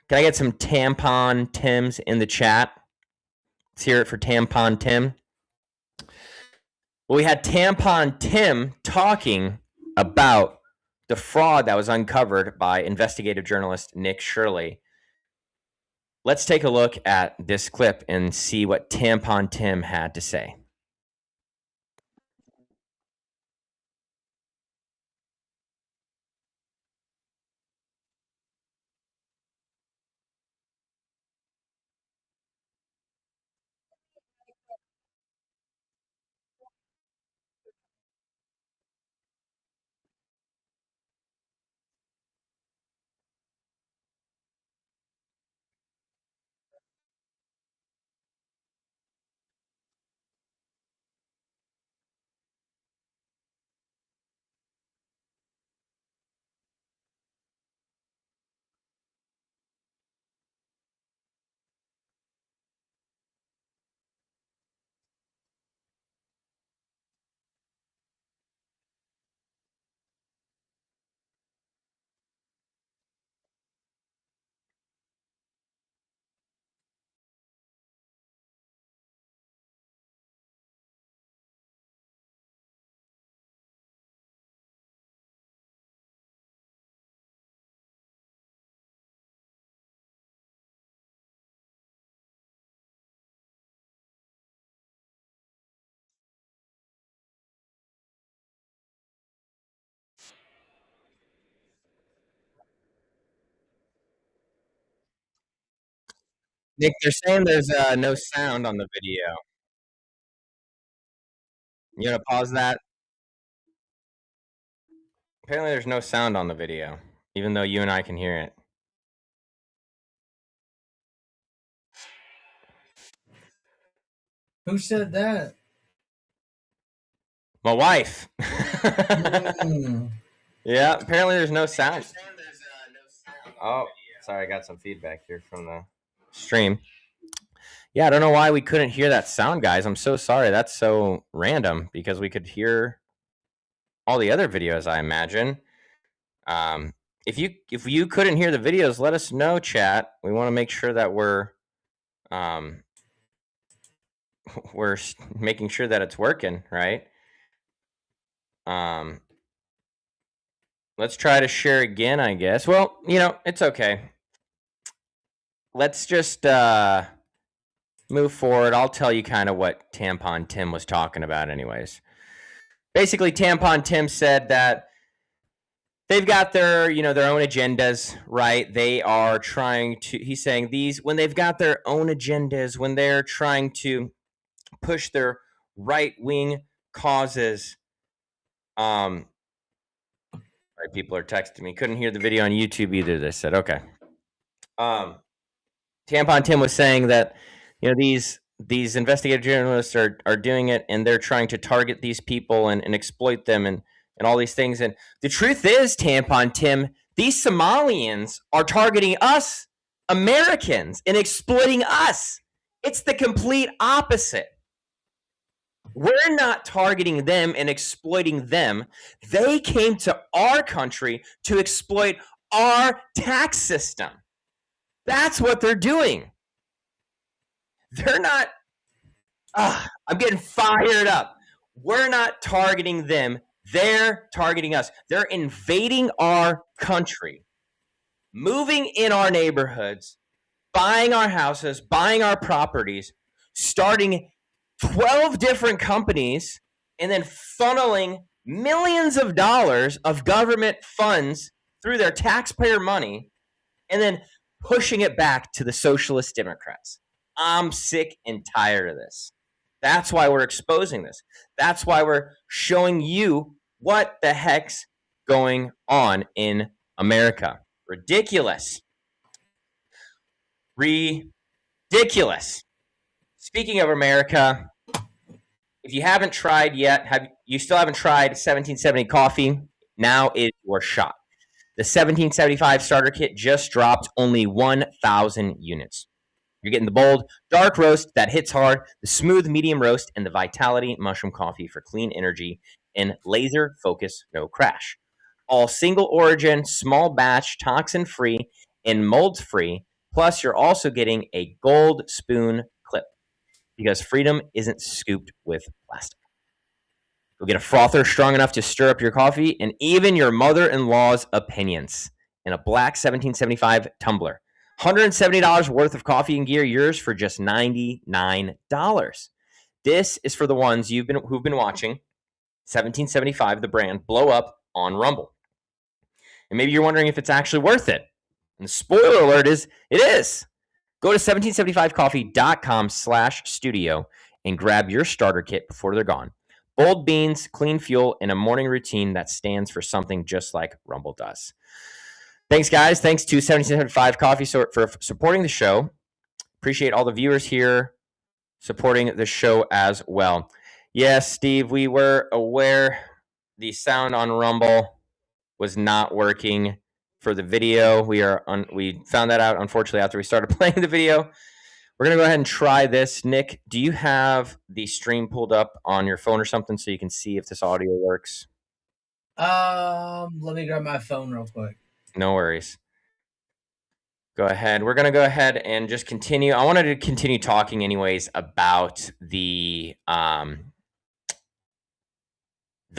Can I get some Tampon Tims in the chat? Let's hear it for Tampon Tim. Well, we had Tampon Tim talking about the fraud that was uncovered by investigative journalist Nick Shirley. Let's take a look at this clip and see what Tampon Tim had to say. Nick, they're saying there's no sound on the video. You want to pause that? Apparently there's no sound on the video, even though you and I can hear it. Who said that? My wife. Mm. Yeah, apparently there's no sound. Oh, sorry, I got some feedback here from the stream. Yeah, I don't know why we couldn't hear that sound, guys. I'm so sorry. That's so random, because we could hear all the other videos, I imagine. If you couldn't hear the videos, let us know, chat. We want to make sure that we're we're making sure that it's working, right? Let's try to share again, I guess. Well, it's okay. Let's just move forward. I'll tell you kind of what Tampon Tim was talking about anyways. Basically, Tampon Tim said that they've got their own agendas, right? They are trying to, he's saying when they've got their own agendas, when they're trying to push their right-wing causes. Right, people are texting me. Couldn't hear the video on YouTube either. They said, okay. Tampon Tim was saying that these investigative journalists are doing it, and they're trying to target these people and exploit them and all these things. And the truth is, Tampon Tim, these Somalians are targeting us, Americans, and exploiting us. It's the complete opposite. We're not targeting them and exploiting them. They came to our country to exploit our tax system. That's what they're doing. They're not. I'm getting fired up. We're not targeting them. They're targeting us. They're invading our country, moving in our neighborhoods, buying our houses, buying our properties, starting 12 different companies, and then funneling millions of dollars of government funds through their taxpayer money, and then pushing it back to the socialist Democrats. I'm sick and tired of this. That's why we're exposing this. That's why we're showing you what the heck's going on in America. Ridiculous. Ridiculous. Speaking of America, if you haven't tried yet, you still haven't tried 1770 coffee, now is your shot. The 1775 starter kit just dropped, only 1,000 units. You're getting the bold, dark roast that hits hard, the smooth medium roast, and the Vitality mushroom coffee for clean energy and laser focus, no crash. All single origin, small batch, toxin free, and mold free. Plus, you're also getting a gold spoon clip because freedom isn't scooped with plastic. You'll get a frother strong enough to stir up your coffee and even your mother-in-law's opinions in a black 1775 tumbler. $170 worth of coffee and gear, yours for just $99. This is for the ones who've been watching 1775, the brand, blow up on Rumble. And maybe you're wondering if it's actually worth it. And the spoiler alert is, it is. Go to 1775coffee.com/studio and grab your starter kit before they're gone. Bold beans, clean fuel, and a morning routine that stands for something just like Rumble does. Thanks, guys. Thanks to 1775 Coffee for supporting the show. Appreciate all the viewers here supporting the show as well. Yes, Steve, we were aware the sound on Rumble was not working for the video. We found that out, unfortunately, after we started playing the video. We're going to go ahead and try this. Nick, do you have the stream pulled up on your phone or something so you can see if this audio works? Let me grab my phone real quick. No worries. Go ahead. We're going to go ahead and just continue. I wanted to continue talking anyways about the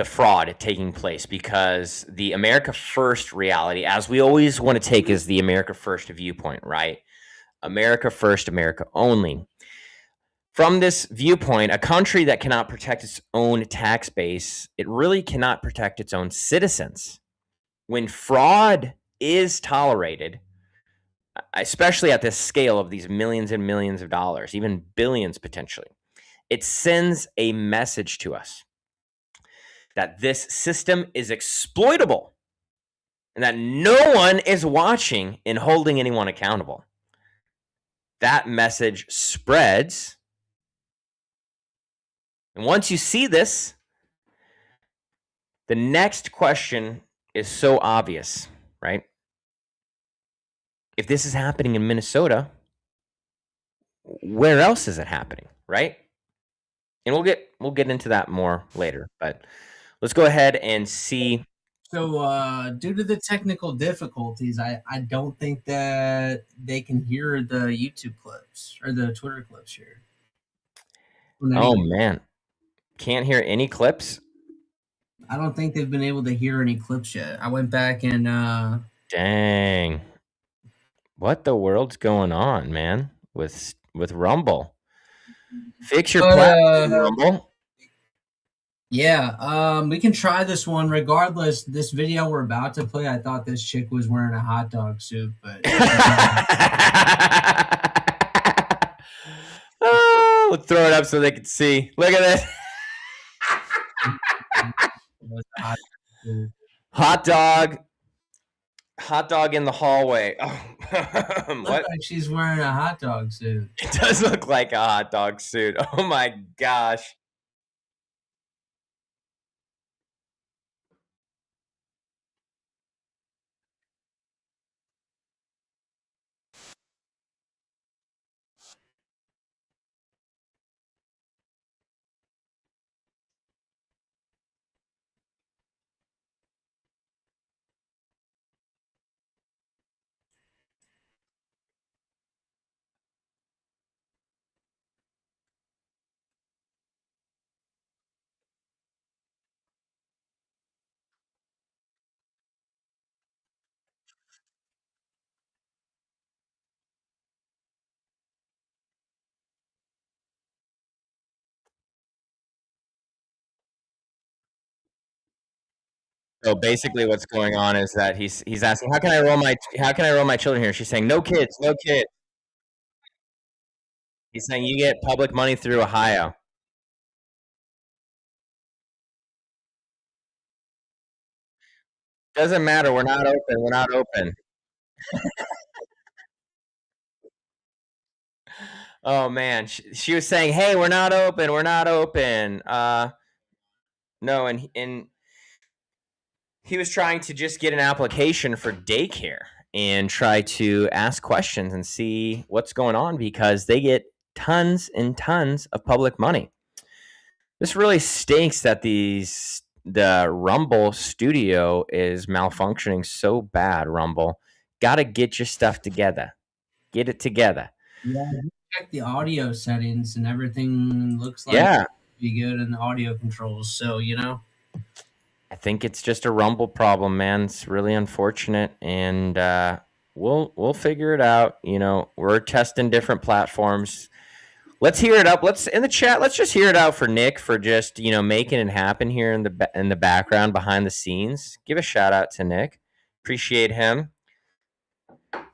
fraud taking place, because the America First reality, as we always want to take, is the America First viewpoint, right? America first, America only. From this viewpoint, a country that cannot protect its own tax base, it really cannot protect its own citizens. When fraud is tolerated, especially at this scale of these millions and millions of dollars, even billions potentially, it sends a message to us that this system is exploitable and that no one is watching and holding anyone accountable. That message spreads. And once you see this, the next question is so obvious, right? If this is happening in Minnesota, where else is it happening, right? And we'll get into that more later, but let's go ahead and see. So, due to the technical difficulties, I don't think that they can hear the YouTube clips or the Twitter clips here. Oh man, can't hear any clips. I don't think they've been able to hear any clips yet. I went back and Dang, what the world's going on, man? With Rumble, fix your but platform, Rumble. yeah, we can try this one regardless. This video we're about to play, I thought this chick was wearing a hot dog suit, but Oh, we'll throw it up so they can see. Look at this. it was a hot dog suit. Hot dog in the hallway. Oh, Looks what? like she's wearing a hot dog suit. It does look like a hot dog suit. Oh my gosh. So basically, what's going on is that he's asking, how can I enroll my children here? She's saying, no kids, no kids. He's saying you get public money through Ohio. Doesn't matter. We're not open. We're not open. Oh man, she was saying, "Hey, we're not open. We're not open." No, and he was trying to just get an application for daycare and try to ask questions and see what's going on because they get tons and tons of public money. This really stinks that the Rumble studio is malfunctioning so bad. Rumble, gotta get your stuff together. Get it together. Yeah, check the audio settings and everything looks like Yeah, be good in the audio controls. So I think it's just a Rumble problem, man. It's really unfortunate, and we'll figure it out. We're testing different platforms. Let's hear it up. Let's in the chat. Let's just hear it out for Nick for just making it happen here in the background behind the scenes. Give a shout out to Nick. Appreciate him.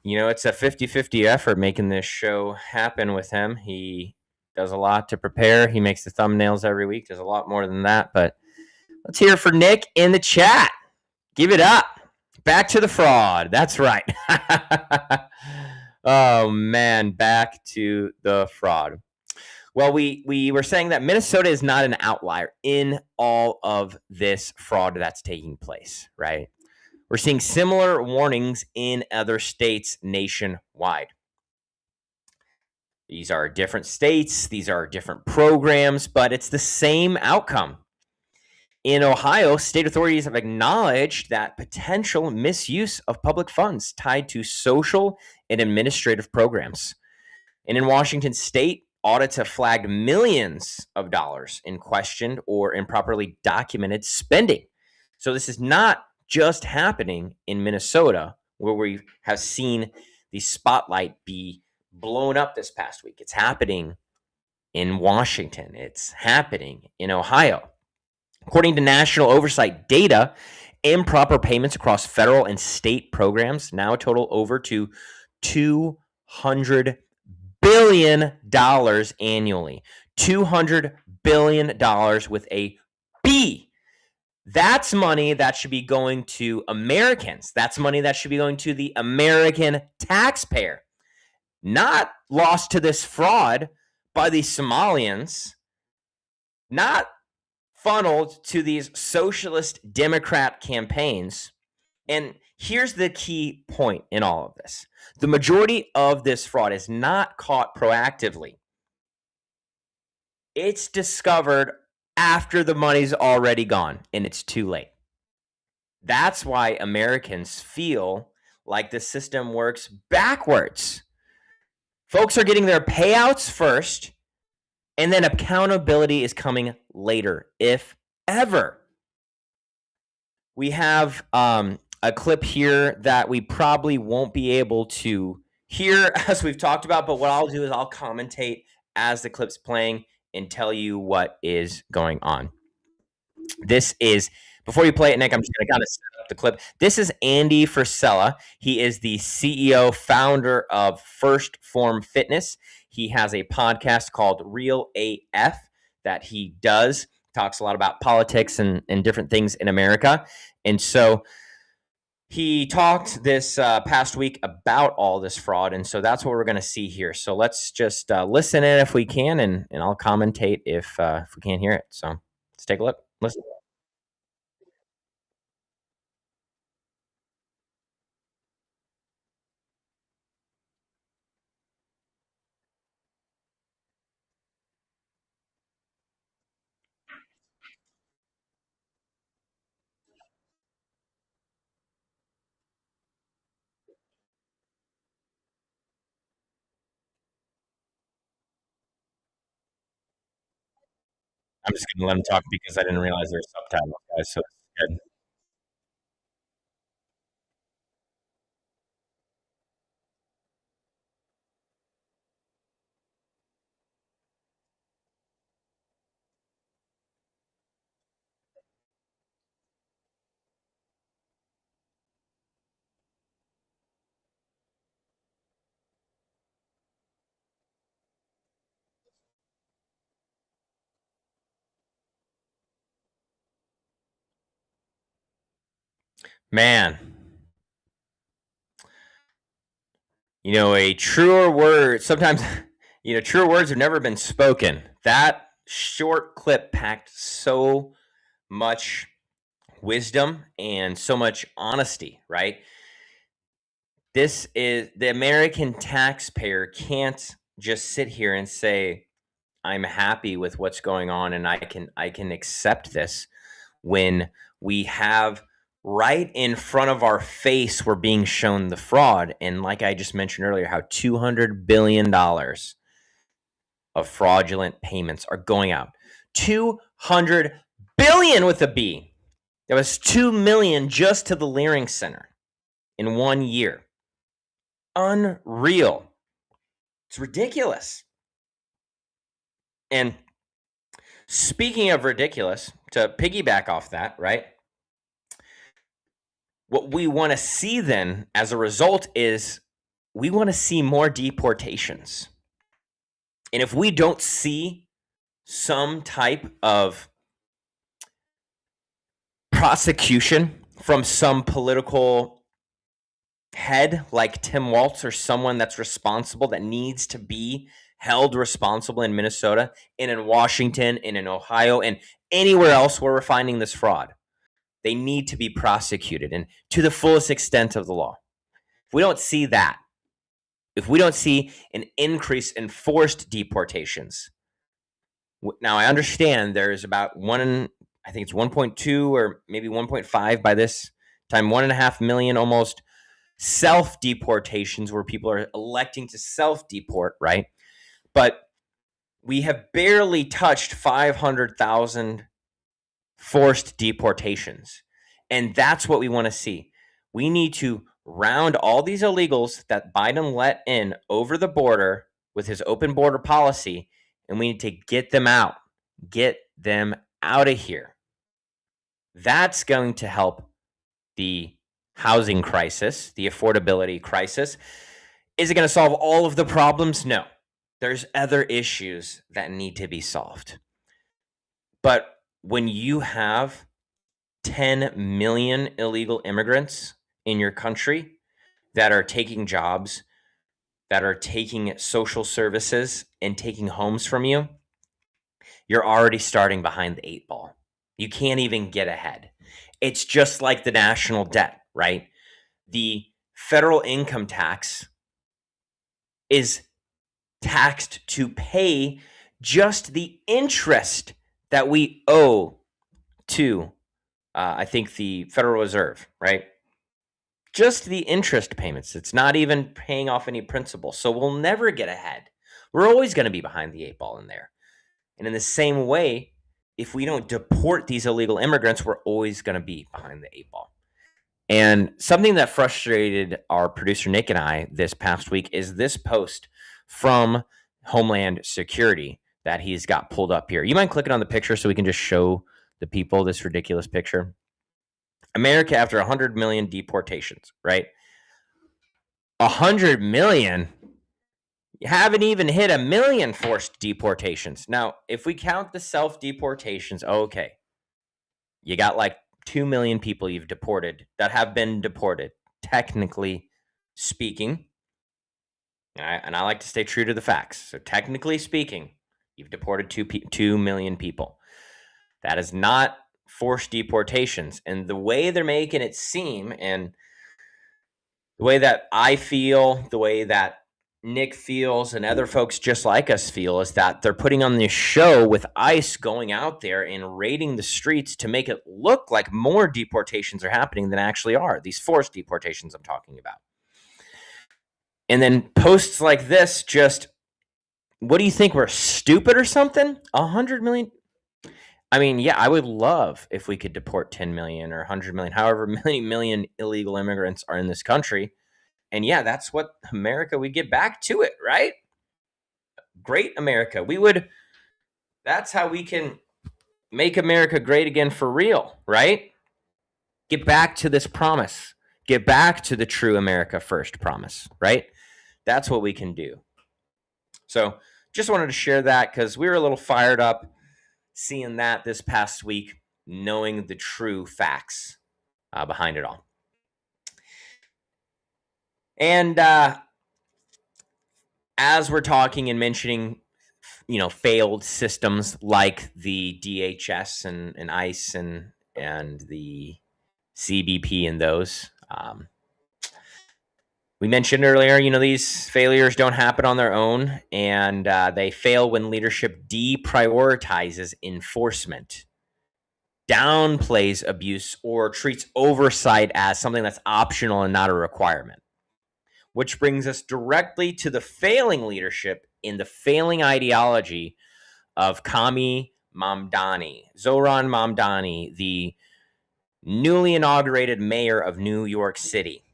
It's a 50-50 effort making this show happen with him. He does a lot to prepare. He makes the thumbnails every week. There's a lot more than that, but let's hear it for Nick in the chat. Give it up. Back to the fraud. That's right. Oh man, back to the fraud. Well, we were saying that Minnesota is not an outlier in all of this fraud that's taking place, right? We're seeing similar warnings in other states nationwide. These are different states, these are different programs, but it's the same outcome. In Ohio, state authorities have acknowledged that potential misuse of public funds tied to social and administrative programs. And in Washington state, audits have flagged millions of dollars in questioned or improperly documented spending. So this is not just happening in Minnesota, where we have seen the spotlight be blown up this past week. It's happening in Washington. It's happening in Ohio. According to national oversight data, improper payments across federal and state programs now total over to $200 billion annually. $200 billion with a B. That's money that should be going to Americans. That's money that should be going to the American taxpayer, not lost to this fraud by the Somalians, not funneled to these socialist Democrat campaigns. And here's the key point in all of this. The majority of this fraud is not caught proactively. It's discovered after the money's already gone and it's too late. That's why Americans feel like the system works backwards. Folks are getting their payouts first, And then accountability is coming later, if ever. We have a clip here that we probably won't be able to hear as we've talked about, but what I'll do is I'll commentate as the clip's playing and tell you what is going on. This is, before you play it, Nick, I'm just going to kind of set up the clip. This is Andy Frisella. He is the CEO, founder of First Form Fitness. He has a podcast called Real AF that he does. Talks a lot about politics and different things in America. And so he talked this past week about all this fraud. And so that's what we're going to see here. So let's just listen in if we can, and I'll commentate if we can't hear it. So let's take a look. Listen. I'm just gonna let him talk because I didn't realize there's subtitles, guys. So it's good. Man, a truer word. Sometimes, truer words have never been spoken. That short clip packed so much wisdom and so much honesty, right? This is the American taxpayer can't just sit here and say, I'm happy with what's going on and I can accept this when we have right in front of our face we're being shown the fraud. And like I just mentioned earlier, how $200 billion of fraudulent payments are going out. 200 billion with a B. That was 2 million just to the Leering Center in 1 year. Unreal. It's ridiculous. And speaking of ridiculous, to piggyback off that, right? What we want to see then as a result is we want to see more deportations. And if we don't see some type of prosecution from some political head like Tim Walz or someone that's responsible, that needs to be held responsible in Minnesota and in Washington and in Ohio and anywhere else where we're finding this fraud, they need to be prosecuted and to the fullest extent of the law. If we don't see that, if we don't see an increase in forced deportations, now I understand there's about I think it's 1.2 or maybe 1.5 by this time, 1.5 million almost self-deportations where people are electing to self-deport, right? But we have barely touched 500,000 forced deportations. And that's what we want to see. We need to round all these illegals that Biden let in over the border with his open border policy, and we need to get them out. Get them out of here. That's going to help the housing crisis, the affordability crisis. Is it going to solve all of the problems? No. There's other issues that need to be solved. But when you have 10 million illegal immigrants in your country that are taking jobs, that are taking social services and taking homes from you, you're already starting behind the 8 ball. You can't even get ahead. It's just like the national debt, right? The federal income tax is taxed to pay just the interest that we owe to, I think, the Federal Reserve, right? Just the interest payments. It's not even paying off any principal. So we'll never get ahead. We're always going to be behind the 8 ball in there. And in the same way, if we don't deport these illegal immigrants, we're always going to be behind the eight ball. And something that frustrated our producer Nick and I this past week is this post from Homeland Security that he's got pulled up here. You mind clicking on the picture so we can just show the people this ridiculous picture? America after 100 million deportations, right? 100 million? You haven't even hit 1 million forced deportations. Now, if we count the self-deportations, okay, you got like 2 million people you've deported that have been deported, technically speaking. And I like to stay true to the facts. So technically speaking, you've deported 2 million people. That is not forced deportations. And the way they're making it seem, and the way that I feel, the way that Nick feels, and other folks just like us feel, is that they're putting on this show with ICE going out there and raiding the streets to make it look like more deportations are happening than actually are. These forced deportations I'm talking about. And then posts like this just, what do you think? We're stupid or something? 100 million? I mean, yeah, I would love if we could deport 10 million or 100 million, however many million illegal immigrants are in this country. And yeah, that's what America, we get back to it, right? Great America. That's how we can make America great again for real, right? Get back to this promise. Get back to the true America first promise, right? That's what we can do. So just wanted to share that because we were a little fired up seeing that this past week, knowing the true facts behind it all. And as we're talking and mentioning, failed systems like the DHS and ICE and the CBP and those, we mentioned earlier, these failures don't happen on their own, and they fail when leadership deprioritizes enforcement, downplays abuse, or treats oversight as something that's optional and not a requirement. Which brings us directly to the failing leadership in the failing ideology of Kami Mamdani, Zohran Mamdani, the newly inaugurated mayor of New York City.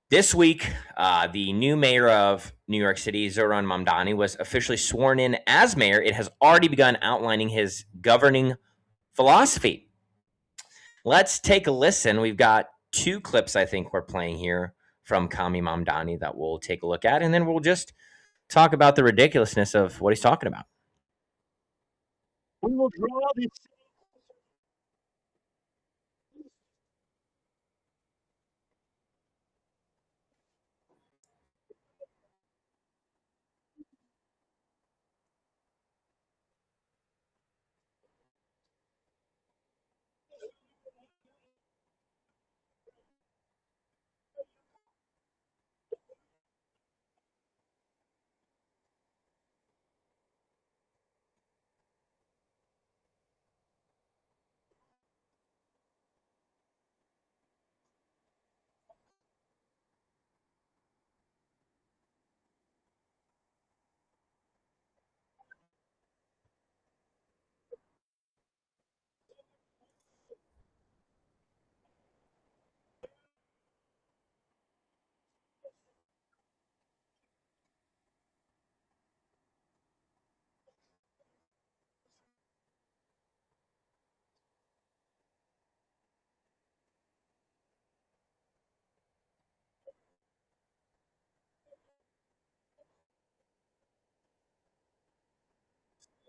This week, the new mayor of New York City, Zohran Mamdani, was officially sworn in as mayor. It has already begun outlining his governing philosophy. Let's take a listen. We've got 2 clips I think we're playing here from Kami Mamdani that we'll take a look at, and then we'll just talk about the ridiculousness of what he's talking about. We will draw this.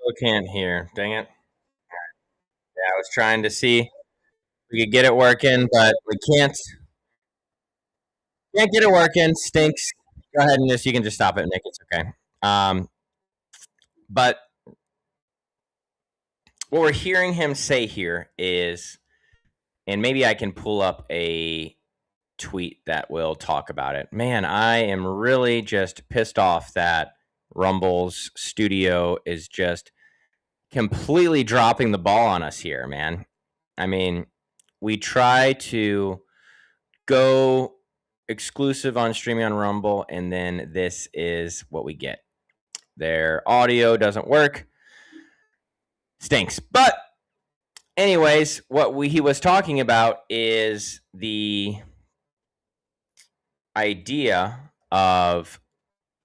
Still can't hear. Dang it. Yeah, I was trying to see if we could get it working, but we can't. Can't get it working. Stinks. Go ahead and you can just stop it, Nick. It's okay. But what we're hearing him say here is, and maybe I can pull up a tweet that will talk about it. Man, I am really just pissed off that Rumble's studio is just completely dropping the ball on us here, man. I mean, we try to go exclusive on streaming on Rumble, and then this is what we get. Their audio doesn't work. Stinks. But anyways, what he was talking about is the idea of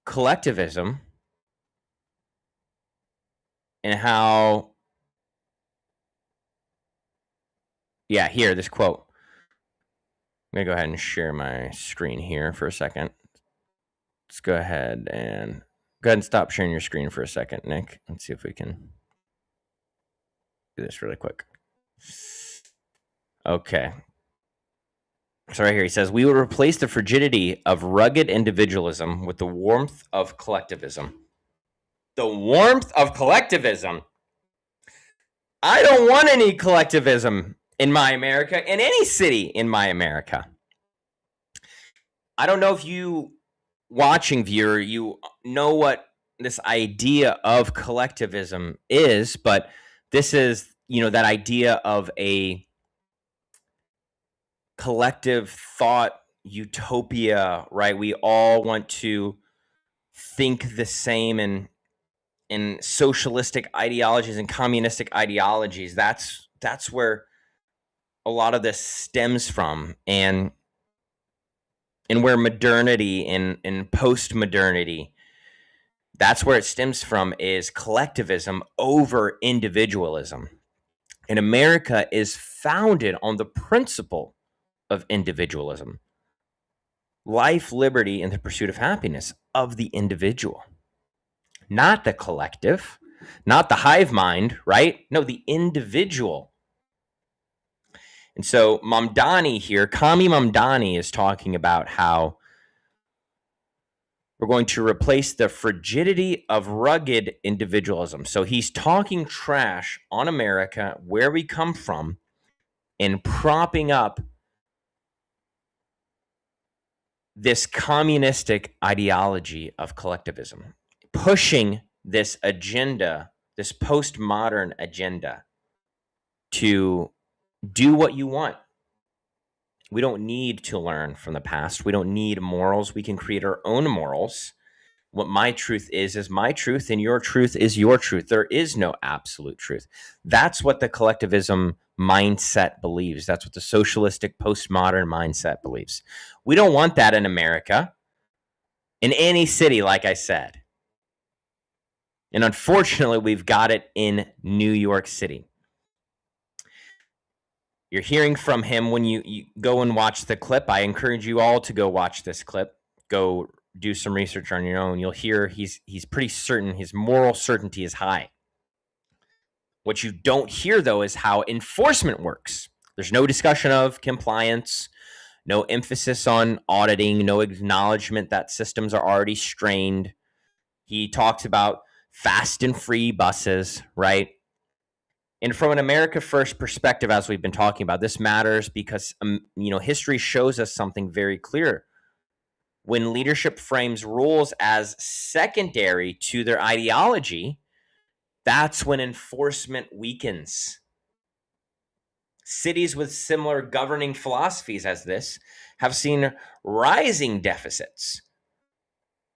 collectivism and how, here, this quote. I'm going to go ahead and share my screen here for a second. Let's go ahead and stop sharing your screen for a second, Nick. Let's see if we can do this really quick. Okay. So right here, he says, we will replace the frigidity of rugged individualism with the warmth of collectivism. The warmth of collectivism. I don't want any collectivism in my America, in any city in my America. I don't know if you, watching viewer, you know what this idea of collectivism is, but this is, that idea of a collective thought utopia, right? We all want to think the same in socialistic ideologies and communistic ideologies. That's where a lot of this stems from, and where modernity and post-modernity, that's where it stems from, is collectivism over individualism. And America is founded on the principle of individualism. Life, liberty, and the pursuit of happiness of the individual. Not the collective, not the hive mind, right? No, the individual. And so Mamdani here, Kami Mamdani, is talking about how we're going to replace the frigidity of rugged individualism. So he's talking trash on America, where we come from, and propping up this communistic ideology of collectivism, pushing this agenda, this postmodern agenda, to do what you want. We don't need to learn from the past. We don't need morals. We can create our own morals. What my truth is my truth, and your truth is your truth. There is no absolute truth. That's what the collectivism mindset believes. That's what the socialistic postmodern mindset believes. We don't want that in America, in any city, like I said. And unfortunately, we've got it in New York City. You're hearing from him when you go and watch the clip. I encourage you all to go watch this clip. Go do some research on your own. You'll hear he's pretty certain. His moral certainty is high. What you don't hear, though, is how enforcement works. There's no discussion of compliance, no emphasis on auditing, no acknowledgement that systems are already strained. He talks about fast and free buses, right? And from an America First perspective, as we've been talking about, this matters because, history shows us something very clear. When leadership frames rules as secondary to their ideology, that's when enforcement weakens. Cities with similar governing philosophies as this have seen rising deficits,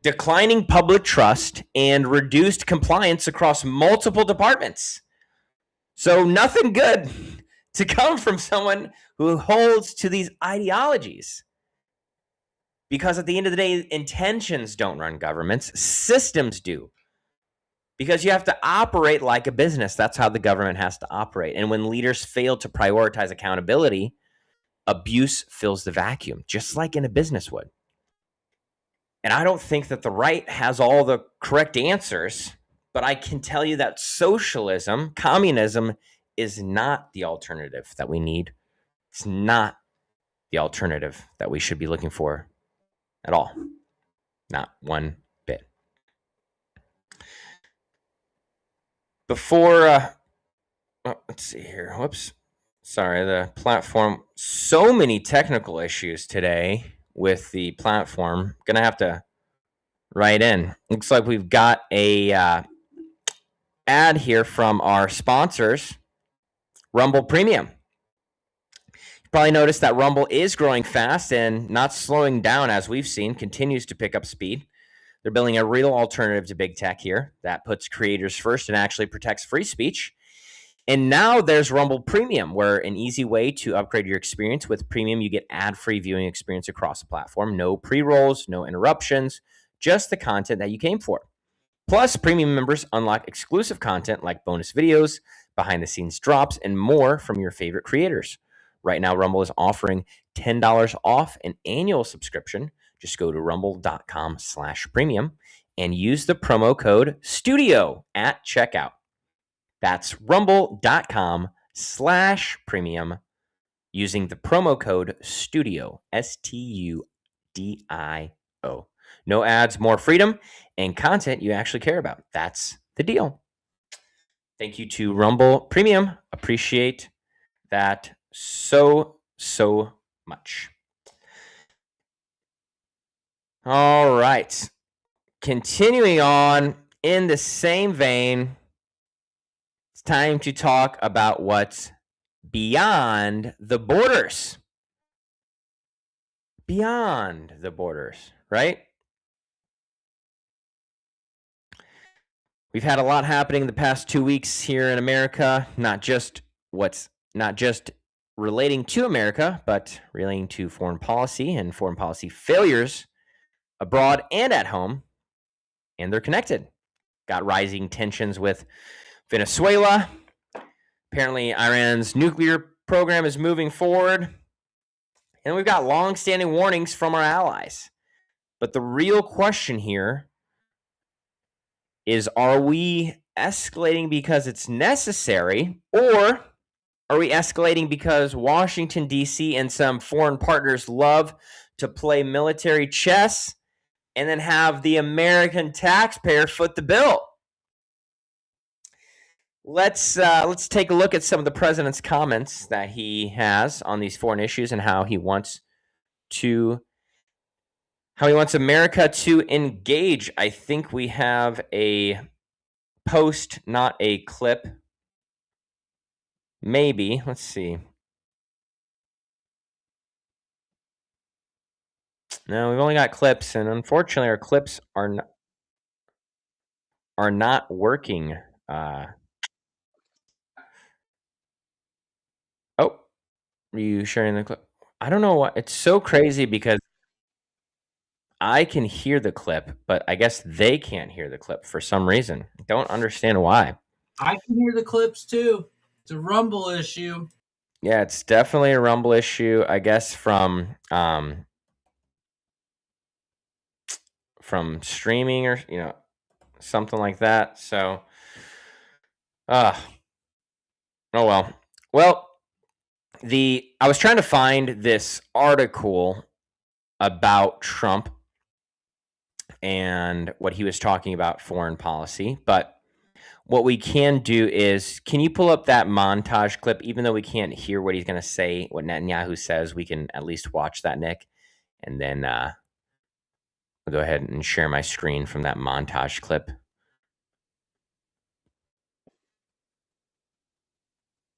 declining public trust, and reduced compliance across multiple departments. So nothing good to come from someone who holds to these ideologies. Because at the end of the day, intentions don't run governments, systems do. Because you have to operate like a business. That's how the government has to operate. And when leaders fail to prioritize accountability, abuse fills the vacuum, just like in a business would. And I don't think that the right has all the correct answers, but I can tell you that socialism, communism, is not the alternative that we need. It's not the alternative that we should be looking for at all. Not one bit. Before, let's see here. Whoops. Sorry, the platform. So many technical issues today with the platform. Gonna have to write in. Looks like we've got a ad here from our sponsors, Rumble Premium. You probably noticed that Rumble is growing fast and not slowing down, as we've seen, continues to pick up speed. They're building a real alternative to big tech here that puts creators first and actually protects free speech. And now there's Rumble Premium, where an easy way to upgrade your experience. With Premium, you get ad-free viewing experience across the platform. No pre-rolls, no interruptions, just the content that you came for. Plus, Premium members unlock exclusive content like bonus videos, behind-the-scenes drops, and more from your favorite creators. Right now, Rumble is offering $10 off an annual subscription. Just go to rumble.com/premium and use the promo code STUDIO at checkout. That's rumble.com/premium using the promo code STUDIO, STUDIO. No ads, more freedom, and content you actually care about. That's the deal. Thank you to Rumble Premium. Appreciate that so much. All right. Continuing on in the same vein, it's time to talk about what's beyond the borders. Beyond the borders, right? We've had a lot happening the past 2 weeks here in America, not just relating to America, but relating to foreign policy and foreign policy failures abroad and at home, and they're connected. Got rising tensions with Venezuela. Apparently, Iran's nuclear program is moving forward. And we've got long-standing warnings from our allies. But the real question here is, are we escalating because it's necessary, or are we escalating because Washington, D.C. and some foreign partners love to play military chess and then have the American taxpayer foot the bill? Let's take a look at some of the president's comments that he has on these foreign issues and how he wants America to engage. I think we have a post, not a clip. Maybe. Let's see. No, we've only got clips, and unfortunately, our clips are not working. Oh, are you sharing the clip? I don't know what. It's so crazy because I can hear the clip, but I guess they can't hear the clip for some reason. Don't understand why. I can hear the clips too. It's a Rumble issue. Yeah, it's definitely a Rumble issue, I guess, from streaming or something like that. So, oh well. Well, I was trying to find this article about Trump and what he was talking about foreign policy, but what we can do is, can you pull up that montage clip? Even though we can't hear what he's going to say, what Netanyahu says, we can at least watch that, Nick. And then I'll go ahead and share my screen from that montage clip.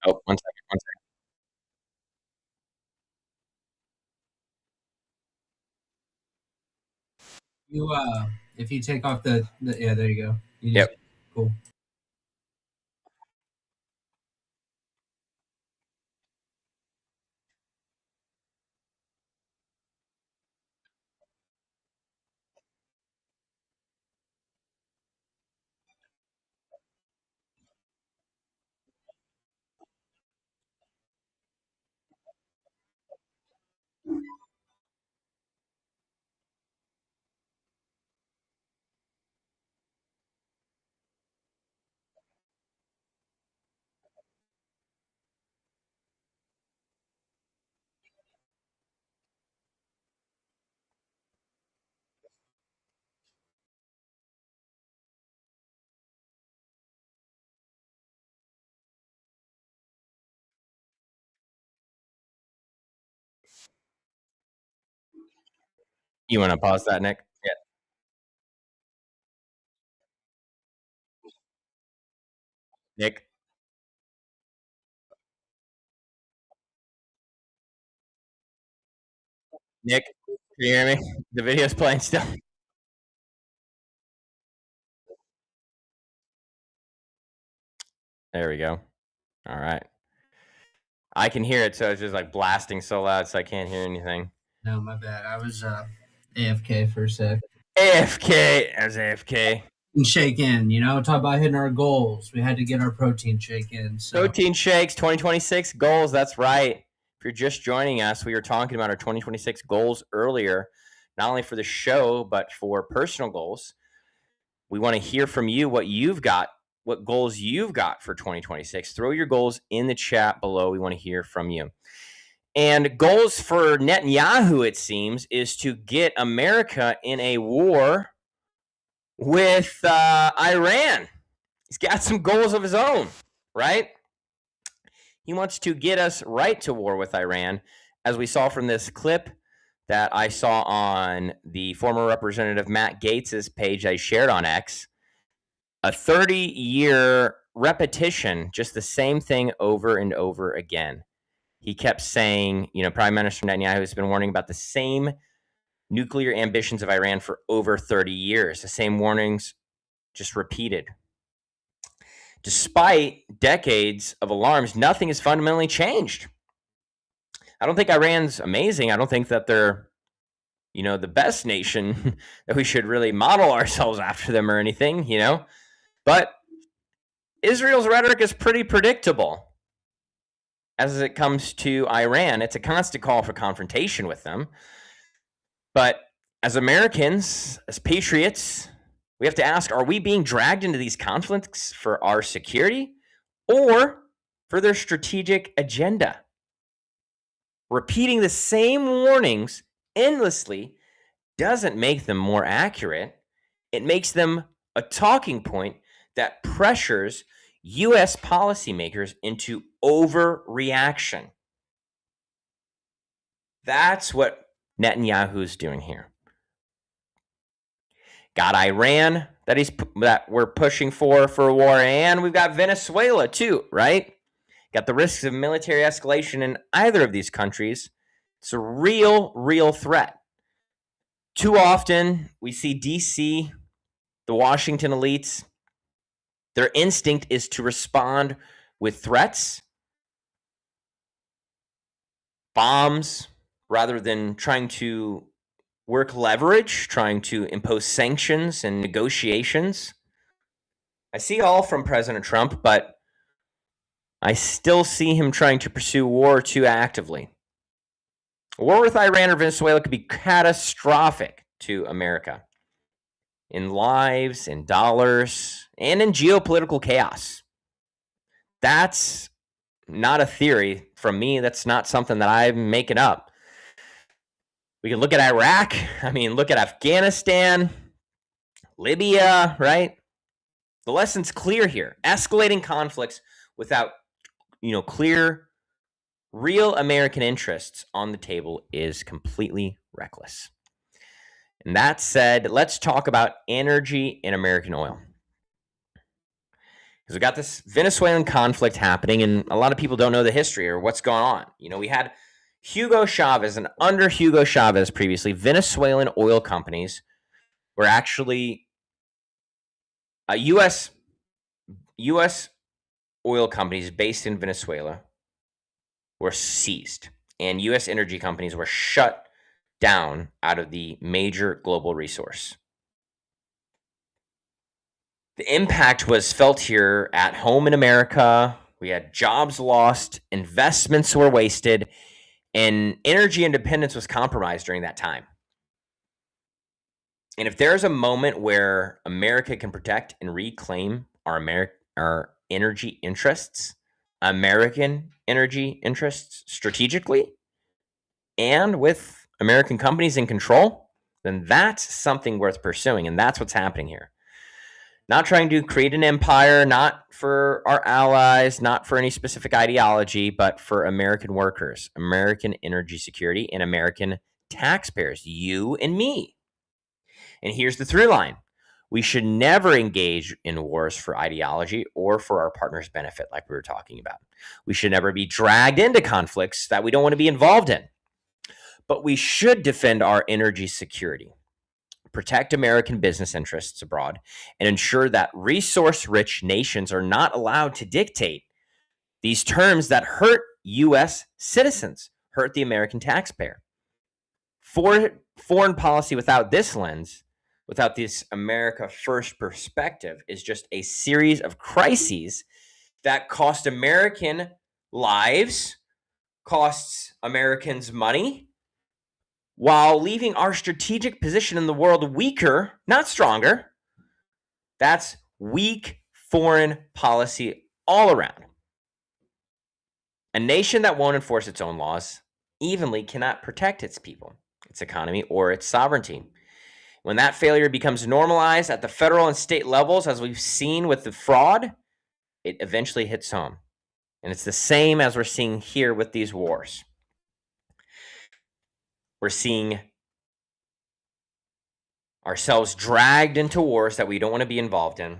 Oh, one second. You if you take off the yeah, there you go. Yep. Cool. You want to pause that, Nick? Yeah. Nick? Nick? Can you hear me? The video's playing still. There we go. All right. I can hear it, so it's just like blasting so loud, so I can't hear anything. No, my bad. I was AFK for a sec. AFK as AFK. And shake in, talk about hitting our goals. We had to get our protein shake in. So Protein shakes, 2026 goals. That's right. If you're just joining us, we were talking about our 2026 goals earlier, not only for the show, but for personal goals. We want to hear from you what you've got, what goals you've got for 2026. Throw your goals in the chat below. We want to hear from you. And goals for Netanyahu, it seems, is to get America in a war with Iran. He's got some goals of his own, right? He wants to get us right to war with Iran, as we saw from this clip that I saw on the former Representative Matt Gaetz's page I shared on X. A 30-year repetition, just the same thing over and over again. He kept saying, Prime Minister Netanyahu has been warning about the same nuclear ambitions of Iran for over 30 years. The same warnings just repeated. Despite decades of alarms, nothing has fundamentally changed. I don't think Iran's amazing. I don't think that they're, the best nation that we should really model ourselves after them or anything, But Israel's rhetoric is pretty predictable. As it comes to Iran, it's a constant call for confrontation with them. But as Americans, as patriots, we have to ask, are we being dragged into these conflicts for our security or for their strategic agenda? Repeating the same warnings endlessly doesn't make them more accurate. It makes them a talking point that pressures U.S. policymakers into overreaction. That's what Netanyahu is doing here. Got Iran that we're pushing for a war, and we've got Venezuela too, right? Got the risks of military escalation in either of these countries. It's a real threat. Too often, we see D.C., the Washington elites, their instinct is to respond with threats, bombs, rather than trying to work leverage, trying to impose sanctions and negotiations. I see all from President Trump, but I still see him trying to pursue war too actively. A war with Iran or Venezuela could be catastrophic to America in lives, in dollars, and in geopolitical chaos. That's not a theory from me. That's not something that I'm making up. We can look at Iraq. Look at Afghanistan, Libya, right? The lesson's clear here. Escalating conflicts without, clear, real American interests on the table is completely reckless. And that said, let's talk about energy and American oil. Because we got this Venezuelan conflict happening, and a lot of people don't know the history or what's going on. We had Hugo Chavez, and under Hugo Chavez previously, Venezuelan oil companies were actually U.S. oil companies based in Venezuela were seized, and U.S. energy companies were shut down out of the major global resource. The impact was felt here at home in America. We had jobs lost, investments were wasted, and energy independence was compromised during that time. And if there's a moment where America can protect and reclaim our energy interests, American energy interests strategically, and with American companies in control, then that's something worth pursuing. And that's what's happening here. Not trying to create an empire, not for our allies, not for any specific ideology, but for American workers, American energy security, and American taxpayers, you and me. And here's the through line. We should never engage in wars for ideology or for our partner's benefit, like we were talking about. We should never be dragged into conflicts that we don't want to be involved in. But we should defend our energy security, protect American business interests abroad, and ensure that resource-rich nations are not allowed to dictate these terms that hurt U.S. citizens, hurt the American taxpayer. Foreign policy without this lens, without this America First perspective, is just a series of crises that cost American lives, costs Americans money, while leaving our strategic position in the world weaker, not stronger. That's weak foreign policy all around. A nation that won't enforce its own laws evenly cannot protect its people, its economy, or its sovereignty. When that failure becomes normalized at the federal and state levels, as we've seen with the fraud, it eventually hits home. And it's the same as we're seeing here with these wars. We're seeing ourselves dragged into wars that we don't want to be involved in.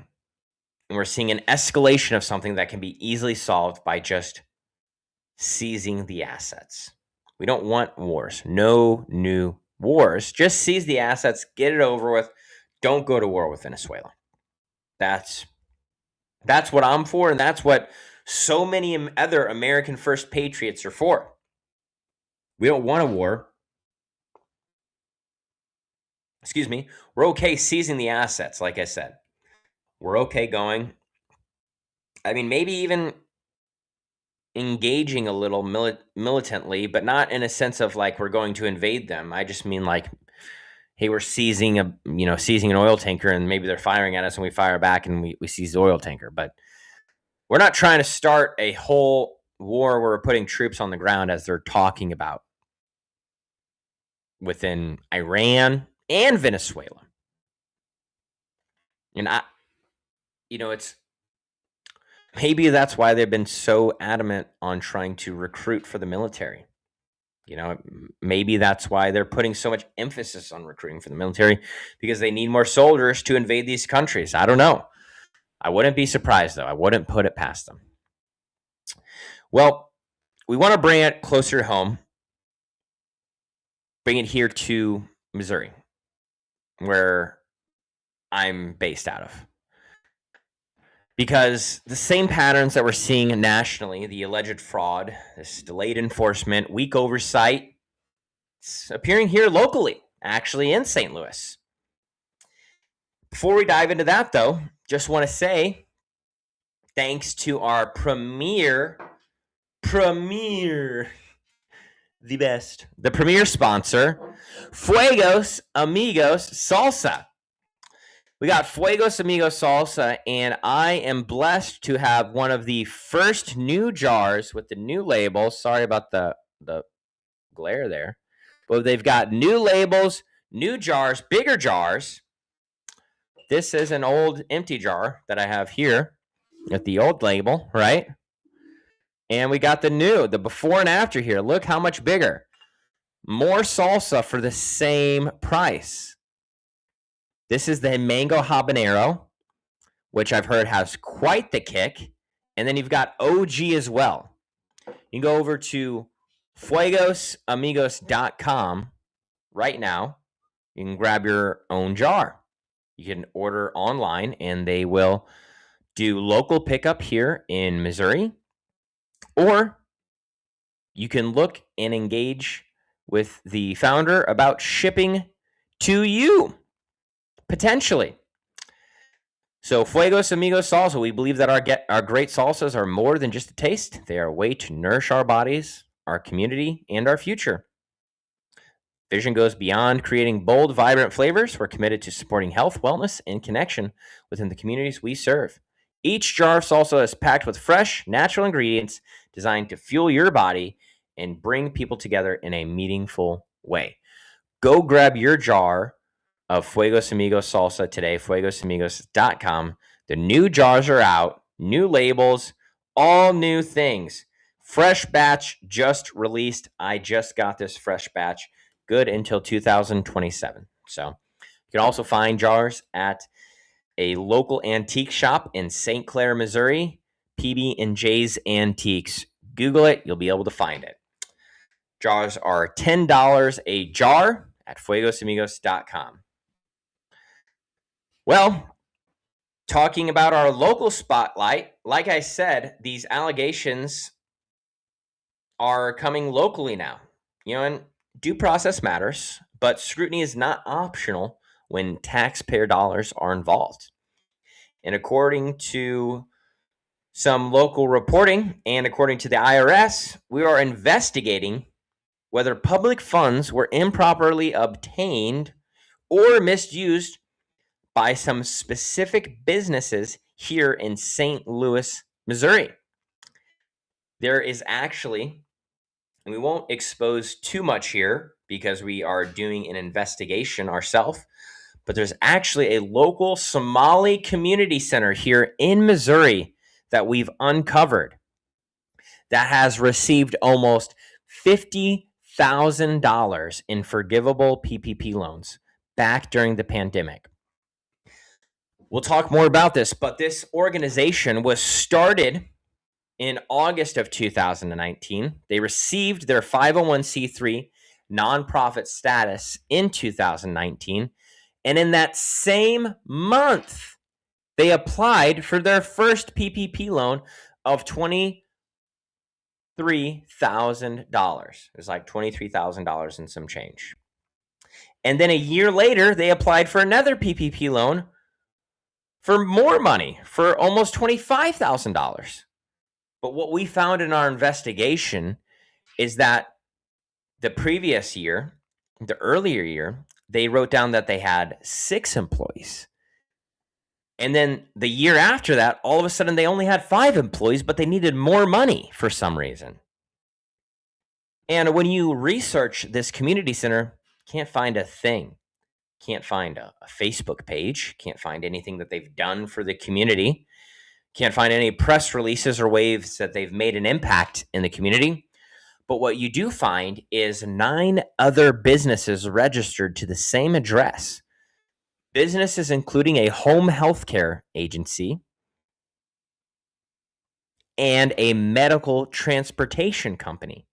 And we're seeing an escalation of something that can be easily solved by just seizing the assets. We don't want wars. No new wars. Just seize the assets, get it over with. Don't go to war with Venezuela. That's what I'm for, and that's what so many other American First patriots are for. We don't want a war. Excuse me. We're okay seizing the assets, like I said. We're okay going. I mean, maybe even engaging a little militantly, but not in a sense of like we're going to invade them. I just mean like, hey, we're seizing an oil tanker, and maybe they're firing at us, and we fire back, and we seize the oil tanker. But we're not trying to start a whole war where we're putting troops on the ground, as they're talking about within Iran and Venezuela. And it's maybe that's why they've been so adamant on trying to recruit for the military. Maybe that's why they're putting so much emphasis on recruiting for the military, because they need more soldiers to invade these countries. I don't know. I wouldn't be surprised, though. I wouldn't put it past them. Well, we want to bring it closer to home, bring it here to Missouri, where I'm based out of. Because the same patterns that we're seeing nationally, the alleged fraud, this delayed enforcement, weak oversight, it's appearing here locally, actually in St. Louis. Before we dive into that, though, just want to say thanks to our premier, the premier sponsor, Fuegos Amigos Salsa. We got Fuegos Amigos Salsa, and I am blessed to have one of the first new jars with the new labels. Sorry about the glare there. But they've got new labels, new jars, bigger jars. This is an old empty jar that I have here with the old label, right? And we got the before and after here. Look how much bigger. More salsa for the same price. This is the mango habanero, which I've heard has quite the kick. And then you've got OG as well. You can go over to fuegosamigos.com right now. You can grab your own jar. You can order online, and they will do local pickup here in Missouri. Or you can look and engage with the founder about shipping to you. Potentially. So Fuegos Amigos Salsa, we believe that our great salsas are more than just a taste. They are a way to nourish our bodies, our community, and our future. Vision goes beyond creating bold, vibrant flavors. We're committed to supporting health, wellness, and connection within the communities we serve. Each jar of salsa is packed with fresh, natural ingredients designed to fuel your body and bring people together in a meaningful way. Go grab your jar of Fuegos Amigos Salsa today, fuegosamigos.com. The new jars are out, new labels, all new things. Fresh batch just released. I just got this fresh batch. Good until 2027. So you can also find jars at a local antique shop in St. Clair, Missouri, PB&J's Antiques. Google it. You'll be able to find it. Jars are $10 a jar at fuegosamigos.com. Well, talking about our local spotlight, like I said, these allegations are coming locally now. And due process matters, but scrutiny is not optional when taxpayer dollars are involved. And according to some local reporting and according to the IRS, we are investigating whether public funds were improperly obtained or misused by some specific businesses here in St. Louis, Missouri. There is actually, and we won't expose too much here because we are doing an investigation ourselves, but there's actually a local Somali community center here in Missouri that we've uncovered that has received almost $50,000 in forgivable PPP loans back during the pandemic. We'll talk more about this, but this organization was started in August of 2019. They received their 501c3 nonprofit status in 2019. And in that same month, they applied for their first PPP loan of $23,000. It was like $23,000 and some change. And then a year later, they applied for another PPP loan for more money, for almost $25,000. But what we found in our investigation is that the previous year, the earlier year, they wrote down that they had 6 employees. And then the year after that, all of a sudden they only had 5 employees, but they needed more money for some reason. And when you research this community center, can't find a thing. Can't find a Facebook page. Can't find anything that they've done for the community. Can't find any press releases or ways that they've made an impact in the community. But what you do find is 9 other businesses registered to the same address. Businesses including a home health care agency and a medical transportation company,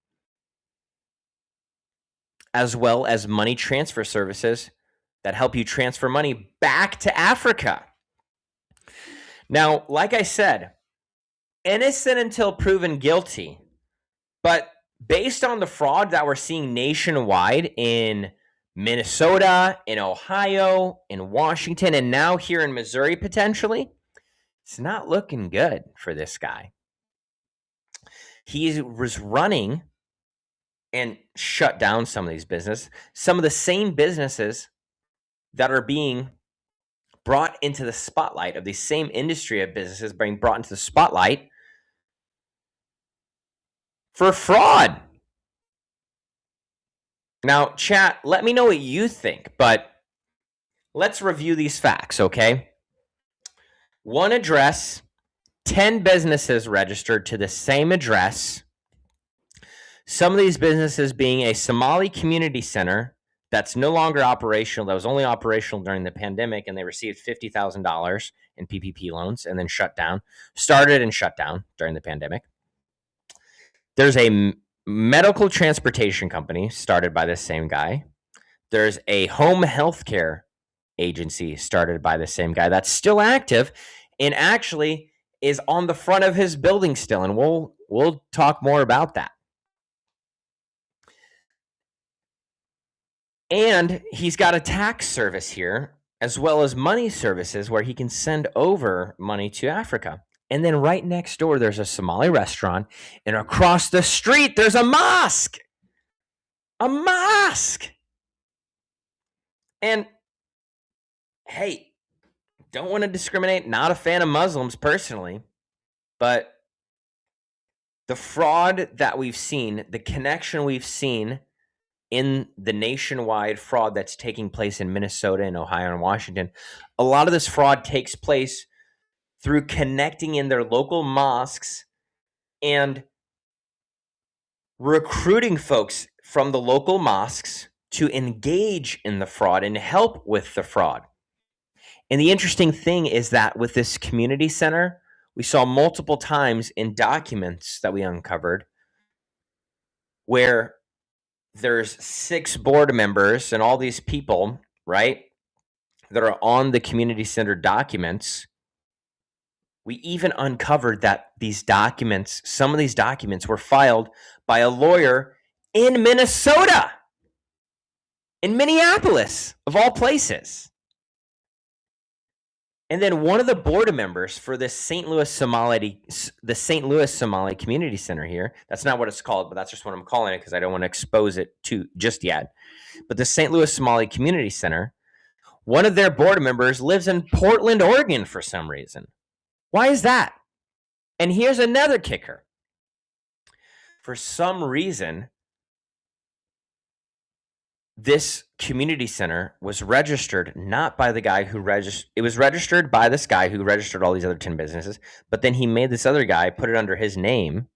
as well as money transfer services that help you transfer money back to Africa. Now, like I said, innocent until proven guilty. But based on the fraud that we're seeing nationwide in Minnesota, in Ohio, in Washington, and now here in Missouri potentially, it's not looking good for this guy. He was running and shut down some of these businesses, some of the same businesses that are being brought into the spotlight of the same industry of businesses being brought into the spotlight for fraud. Now, chat, let me know what you think, but let's review these facts, okay? 1 address, 10 businesses registered to the same address. Some of these businesses being a Somali community center that's no longer operational, that was only operational during the pandemic, and they received $50,000 in PPP loans and then started and shut down during the pandemic. There's a medical transportation company started by the same guy. There's a home health care agency started by the same guy that's still active and actually is on the front of his building still, and we'll talk more about that. And he's got a tax service here, as well as money services where he can send over money to Africa. And then right next door, there's a Somali restaurant. And across the street, there's a mosque. A mosque. And hey, don't want to discriminate. Not a fan of Muslims personally. But the fraud that we've seen, the connection we've seen in the nationwide fraud that's taking place in Minnesota and Ohio and Washington, a lot of this fraud takes place through connecting in their local mosques and recruiting folks from the local mosques to engage in the fraud and help with the fraud. And the interesting thing is that with this community center, we saw multiple times in documents that we uncovered where there's 6 board members and all these people, right? that are on the community center documents. We even uncovered that some of these documents were filed by a lawyer in Minnesota, in Minneapolis, of all places. And then one of the board members for the St. Louis Somali Community Center here, that's not what it's called, but that's just what I'm calling it because I don't want to expose it to just yet. But the St. Louis Somali Community Center, one of their board members lives in Portland, Oregon for some reason. Why is that? And here's another kicker. For some reason, this community center was registered not by the guy who registered. It was registered by this guy who registered all these other 10 businesses, but then he made this other guy put it under his name.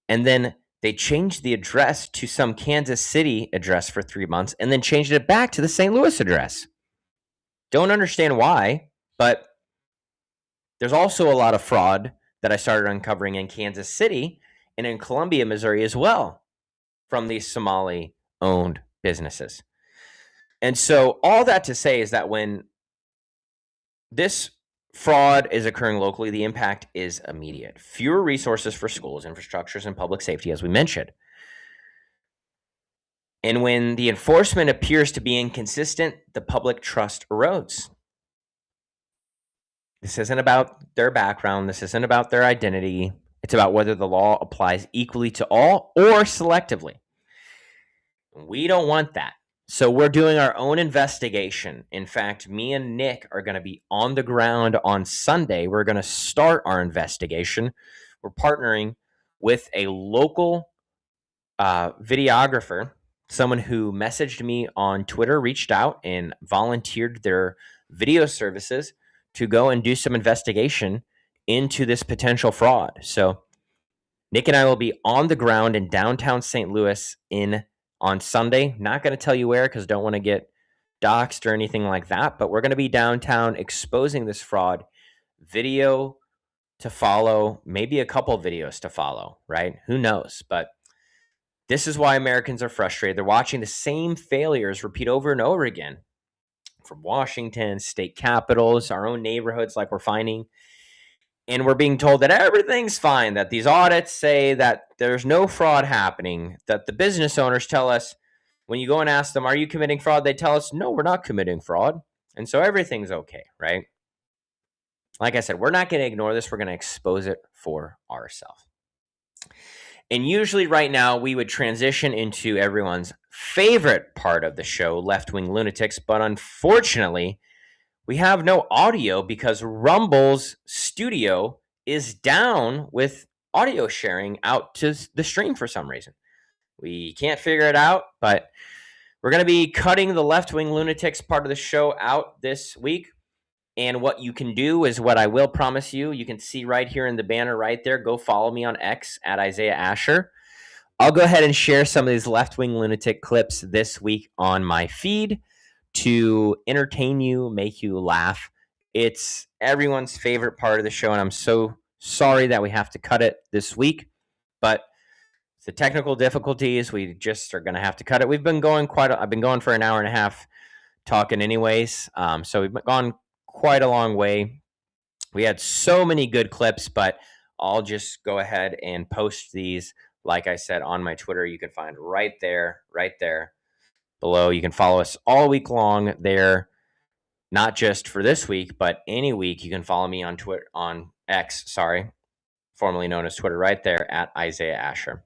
And then they changed the address to some Kansas City address for 3 months and then changed it back to the St. Louis address. Don't understand why, but there's also a lot of fraud that I started uncovering in Kansas City and in Columbia, Missouri as well from these Somali-owned businesses. And so all that to say is that when this fraud is occurring locally, the impact is immediate. Fewer resources for schools, infrastructures, and public safety, as we mentioned. And when the enforcement appears to be inconsistent, the public trust erodes. This isn't about their background. This isn't about their identity. It's about whether the law applies equally to all or selectively. We don't want that. So we're doing our own investigation. In fact, me and Nick are going to be on the ground on Sunday. We're going to start our investigation. We're partnering with a local videographer, someone who messaged me on Twitter, reached out and volunteered their video services to go and do some investigation into this potential fraud. So Nick and I will be on the ground in downtown St. Louis on Sunday. Not going to tell you where because don't want to get doxxed or anything like that, but we're going to be downtown exposing this fraud. Video to follow, maybe a couple videos to follow, right? Who knows? But this is why Americans are frustrated. They're watching the same failures repeat over and over again from Washington, state capitals, our own neighborhoods like we're finding. And we're being told that everything's fine, that these audits say that there's no fraud happening, that the business owners tell us, when you go and ask them, are you committing fraud? They tell us, no, we're not committing fraud. And so everything's okay, right? Like I said, we're not going to ignore this. We're going to expose it for ourselves. And usually right now we would transition into everyone's favorite part of the show, Left-Wing Lunatics. But unfortunately, we have no audio because Rumble's studio is down with audio sharing out to the stream for some reason. We can't figure it out, but we're going to be cutting the Left-Wing Lunatics part of the show out this week. And what you can do is what I will promise you. You can see right here in the banner right there. Go follow me on X at Isaiah Ascher. I'll go ahead and share some of these Left-Wing Lunatic clips this week on my feed to entertain you, make you laugh. It's everyone's favorite part of the show, and I'm so sorry that we have to cut it this week. But the technical difficulties, we just are going to have to cut it. I've been going for an hour and a half talking anyways. So we've gone quite a long way. We had so many good clips, but I'll just go ahead and post these, like I said, on my Twitter. You can find right there below. You can follow us all week long there, not just for this week, but any week. You can follow me on Twitter, on X, formerly known as Twitter, right there at Isaiah Ascher.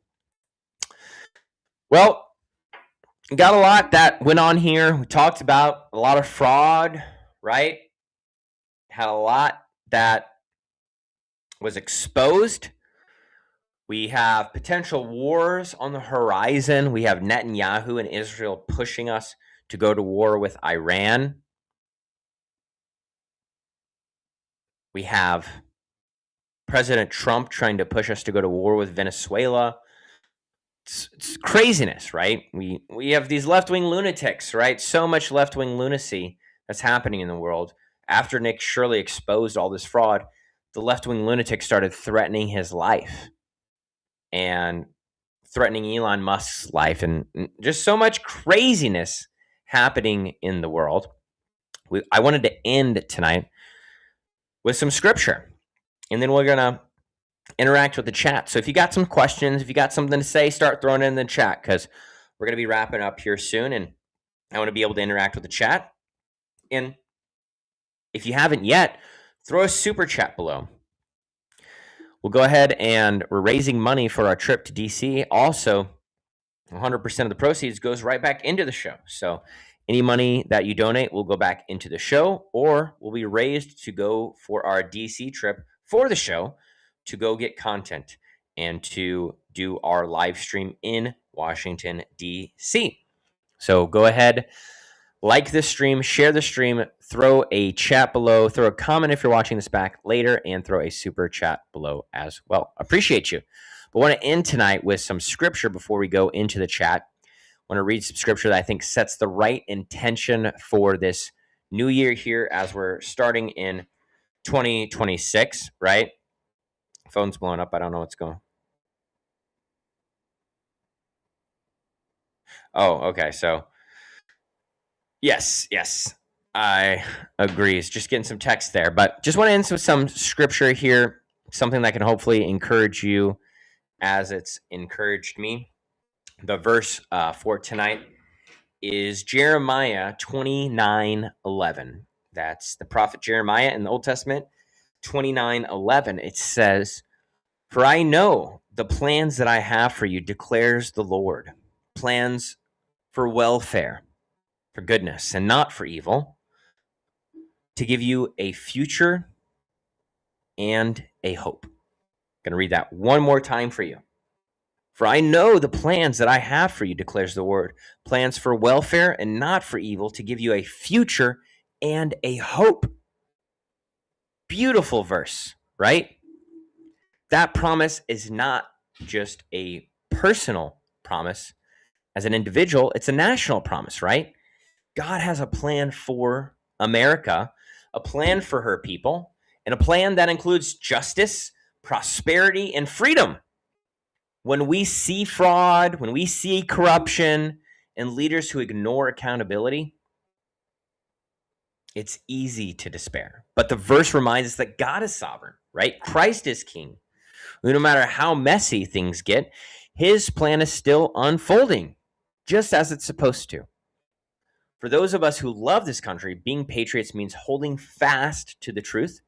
Well, got a lot that went on here. We talked about a lot of fraud, right? Had a lot that was exposed. We have potential wars on the horizon. We have Netanyahu and Israel pushing us to go to war with Iran. We have President Trump trying to push us to go to war with Venezuela. It's craziness, right? We have these left-wing lunatics, right? So much left-wing lunacy that's happening in the world. After Nick Shirley exposed all this fraud, the left-wing lunatic started threatening his life and threatening Elon Musk's life, and just so much craziness happening in the world. I wanted to end tonight with some scripture, and then we're going to interact with the chat. So if you got some questions, if you got something to say, start throwing it in the chat, because we're going to be wrapping up here soon, and I want to be able to interact with the chat. And if you haven't yet, throw a super chat below. We'll go ahead, and we're raising money for our trip to DC. Also, 100% of the proceeds goes right back into the show. So any money that you donate will go back into the show, or will be raised to go for our DC trip for the show, to go get content and to do our live stream in Washington, DC. So go ahead, like this stream, share the stream, throw a chat below, throw a comment if you're watching this back later, and throw a super chat below as well. Appreciate you. But I want to end tonight with some scripture before we go into the chat. I want to read some scripture that I think sets the right intention for this new year here as we're starting in 2026, right? Phone's blowing up. I don't know what's going on. Oh, okay. So, yes. I agree. It's just getting some text there. But just want to end with some scripture here, something that can hopefully encourage you as it's encouraged me. The verse for tonight is Jeremiah 29:11. That's the prophet Jeremiah in the Old Testament, 29:11. It says, "For I know the plans that I have for you, declares the Lord, plans for welfare, for goodness, and not for evil, to give you a future and a hope." I'm going to read that one more time for you. "For I know the plans that I have for you, declares the Lord, plans for welfare and not for evil, to give you a future and a hope." Beautiful verse, right? That promise is not just a personal promise as an individual, it's a national promise, right? God has a plan for America, a plan for her people, and a plan that includes justice, prosperity, and freedom. When we see fraud, when we see corruption, and leaders who ignore accountability, it's easy to despair. But the verse reminds us that God is sovereign, right? Christ is king. No matter how messy things get, his plan is still unfolding, just as it's supposed to. For those of us who love this country, being patriots means holding fast to the truth,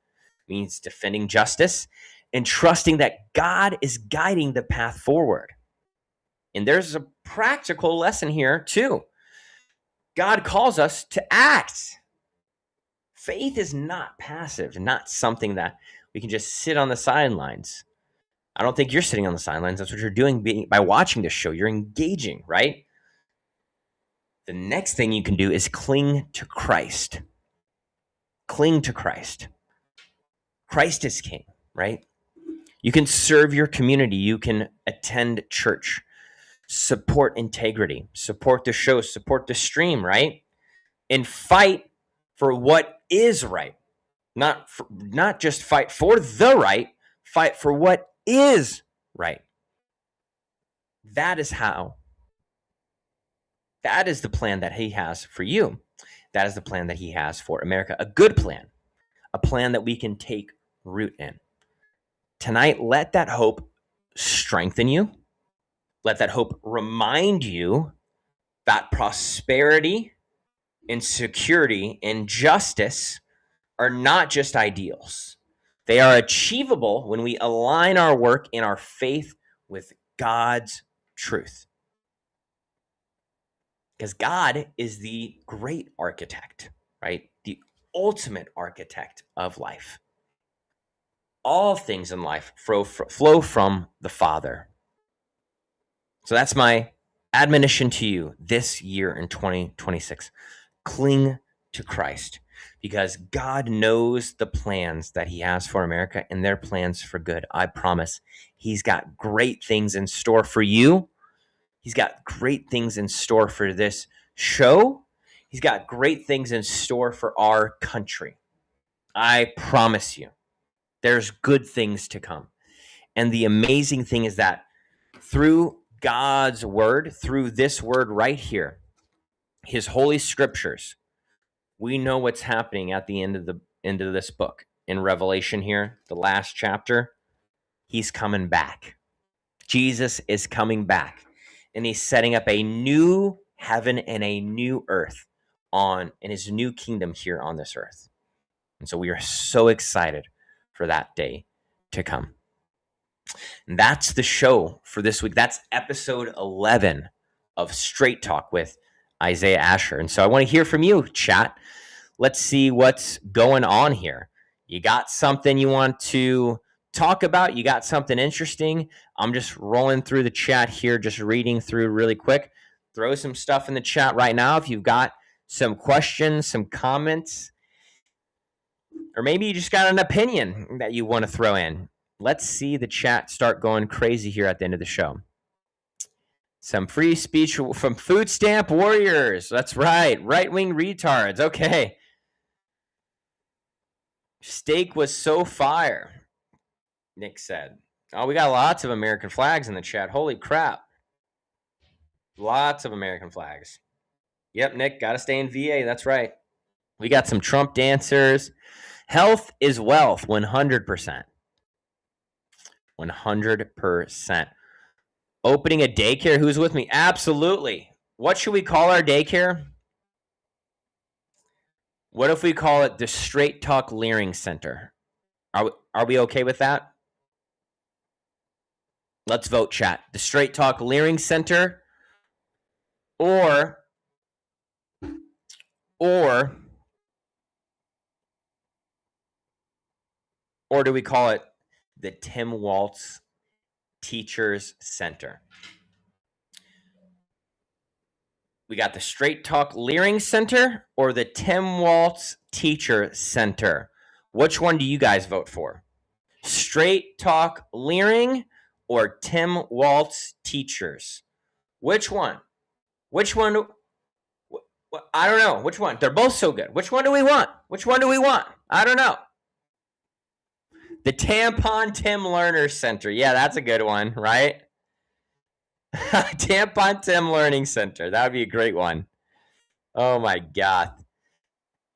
means defending justice, and trusting that God is guiding the path forward. And there's a practical lesson here, too. God calls us to act. Faith is not passive, not something that we can just sit on the sidelines. I don't think you're sitting on the sidelines. That's what you're doing by watching this show. You're engaging, right? The next thing you can do is cling to Christ. Cling to Christ. Christ is king, right? You can serve your community. You can attend church. Support integrity. Support the show. Support the stream, right? And fight for what is right. Not just fight for the right, fight for what is right. That is the plan that he has for you. That is the plan that he has for America. A good plan, a plan that we can take root in. Tonight, let that hope strengthen you. Let that hope remind you that prosperity and security and justice are not just ideals. They are achievable when we align our work and our faith with God's truth. Because God is the great architect, right? The ultimate architect of life. All things in life flow from the Father. So that's my admonition to you this year in 2026. Cling to Christ, because God knows the plans that he has for America, and they're plans for good. I promise. He's got great things in store for you. He's got great things in store for this show. He's got great things in store for our country. I promise you, there's good things to come. And the amazing thing is that through God's word, through this word right here, his holy scriptures, we know what's happening at the end of this book in Revelation here, the last chapter. He's coming back. Jesus is coming back, and he's setting up a new heaven and a new earth in his new kingdom here on this earth. And so we are so excited for that day to come. And that's the show for this week. That's episode 11 of Straight Talk with Isaiah Ascher. And so I want to hear from you, chat. Let's see what's going on here. You got something you want to talk about? You got something interesting? I'm just rolling through the chat here, just reading through really quick. Throw some stuff in the chat right now if you've got some questions, some comments, or maybe you just got an opinion that you want to throw in. Let's see the chat start going crazy here at the end of the show. Some free speech from Food Stamp Warriors. That's right. Right-wing retards. Okay. Steak was so fire, Nick said. Oh, we got lots of American flags in the chat. Holy crap. Lots of American flags. Yep, Nick, got to stay in VA. That's right. We got some Trump dancers. Health is wealth, 100%. 100%. Opening a daycare. Who's with me? Absolutely. What should we call our daycare? What if we call it the Straight Talk Leering Center? Are we okay with that? Let's vote, chat. The Straight Talk Leering Center, or do we call it the Tim Waltz Teachers Center? We got the Straight Talk Leering Center or the Tim Waltz Teacher Center. Which one do you guys vote for? Straight Talk Leering or Tim Waltz Teachers? Which one? Which one? I don't know. Which one? They're both so good. Which one do we want? Which one do we want? I don't know. The Tampon Tim Learner Center. Yeah, that's a good one, right? Tampon Tim Learning Center. That would be a great one. Oh my God.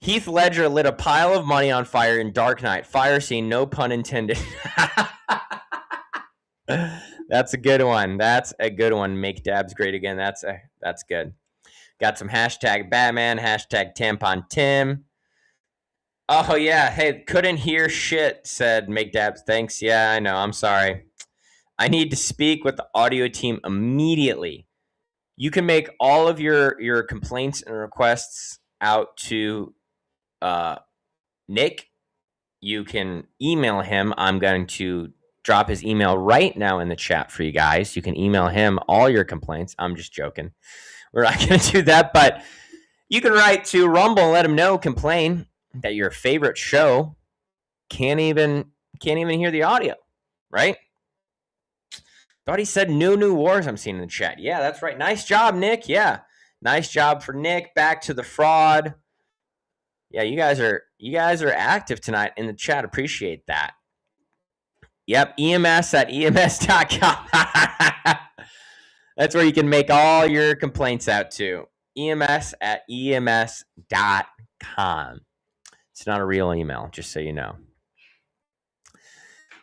Heath Ledger lit a pile of money on fire in Dark Knight. Fire scene, no pun intended. That's a good one. That's a good one. Make dabs great again. That's good. Got some hashtag Batman, hashtag Tampon Tim. Oh yeah. Hey, couldn't hear shit, said Make dabs. Thanks. Yeah, I know. I'm sorry. I need to speak with the audio team immediately. You can make all of your complaints and requests out to Nick. You can email him. I'm going to drop his email right now in the chat for you guys. You can email him all your complaints. I'm just joking. We're not going to do that, but you can write to Rumble and let him know, complain that your favorite show can't even hear the audio, right? Thought he said new wars I'm seeing in the chat. Yeah, that's right. Nice job, Nick. Yeah. Nice job for Nick. Back to the fraud. Yeah, you guys are active tonight in the chat. Appreciate that. Yep, EMS at ems.com. That's where you can make all your complaints out to. EMS at ems.com. It's not a real email, just so you know.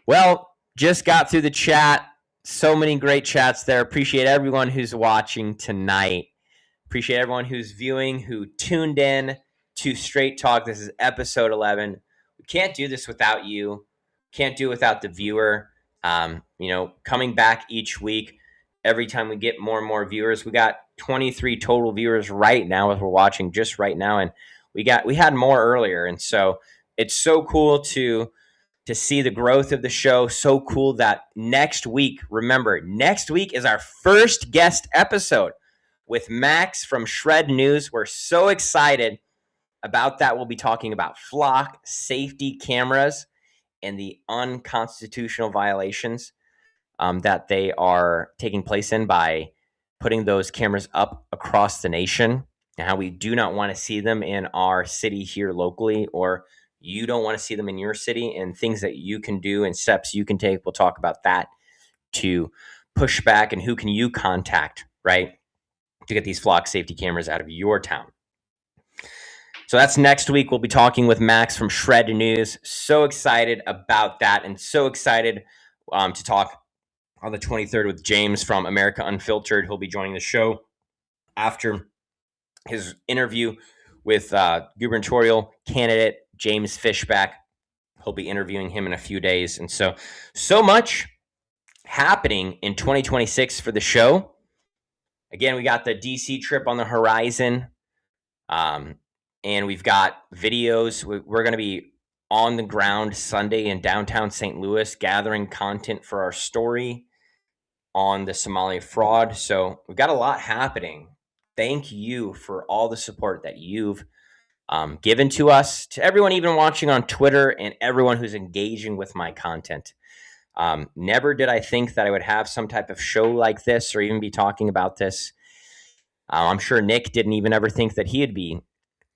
Well, just got through the chat. So many great chats there. Appreciate everyone who's watching tonight. Appreciate everyone who's viewing, who tuned in to Straight Talk. This is episode 11. We can't do this without you. Can't do it without the viewer. Coming back each week, every time we get more and more viewers. We got 23 total viewers right now as we're watching just right now, and we had more earlier. And so it's so cool to see the growth of the show. So cool that next week, remember, next week is our first guest episode with Max from Shred News. We're so excited about that. We'll be talking about flock safety cameras and the unconstitutional violations that they are taking place in by putting those cameras up across the nation, and how we do not want to see them in our city here locally, or you don't want to see them in your city, and things that you can do and steps you can take. We'll talk about that to push back, and who can you contact, right, to get these flock safety cameras out of your town. So that's next week. We'll be talking with Max from Shred News. So excited about that, and so excited to talk on the 23rd with James from America Unfiltered. He'll be joining the show after his interview with gubernatorial candidate James Fishback. He'll be interviewing him in a few days. And so much happening in 2026 for the show. Again, we got the DC trip on the horizon. And we've got videos. We're going to be on the ground Sunday in downtown St. Louis, gathering content for our story on the Somali fraud. So we've got a lot happening. Thank you for all the support that you've given to us, to everyone even watching on Twitter and everyone who's engaging with my content. Never did I think that I would have some type of show like this or even be talking about this. I'm sure Nick didn't even ever think that he'd be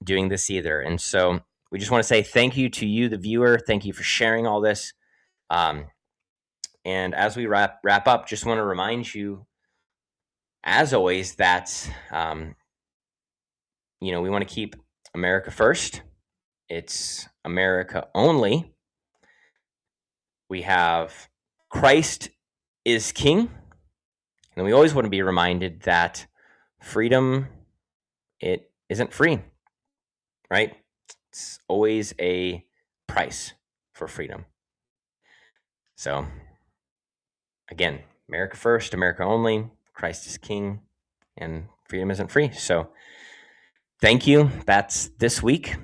doing this either. And so we just want to say thank you to you, the viewer. Thank you for sharing all this. And as we wrap up, just want to remind you, as always, that we want to keep America first. It's America only. We have Christ is King. And we always want to be reminded that freedom, it isn't free, right? It's always a price for freedom. So, again, America first, America only, Christ is King, and freedom isn't free. So, thank you. That's this week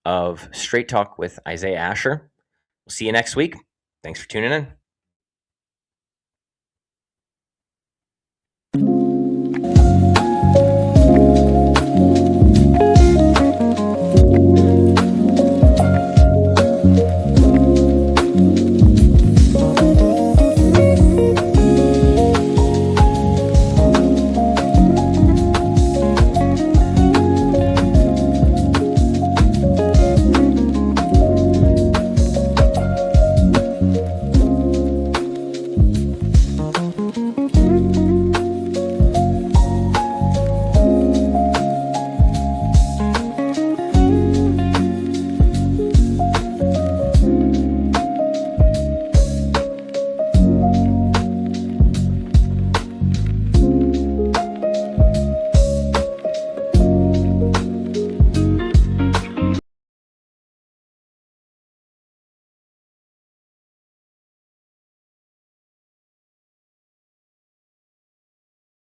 of Straight Talk with Isaiah Ascher. We'll see you next week. Thanks for tuning in.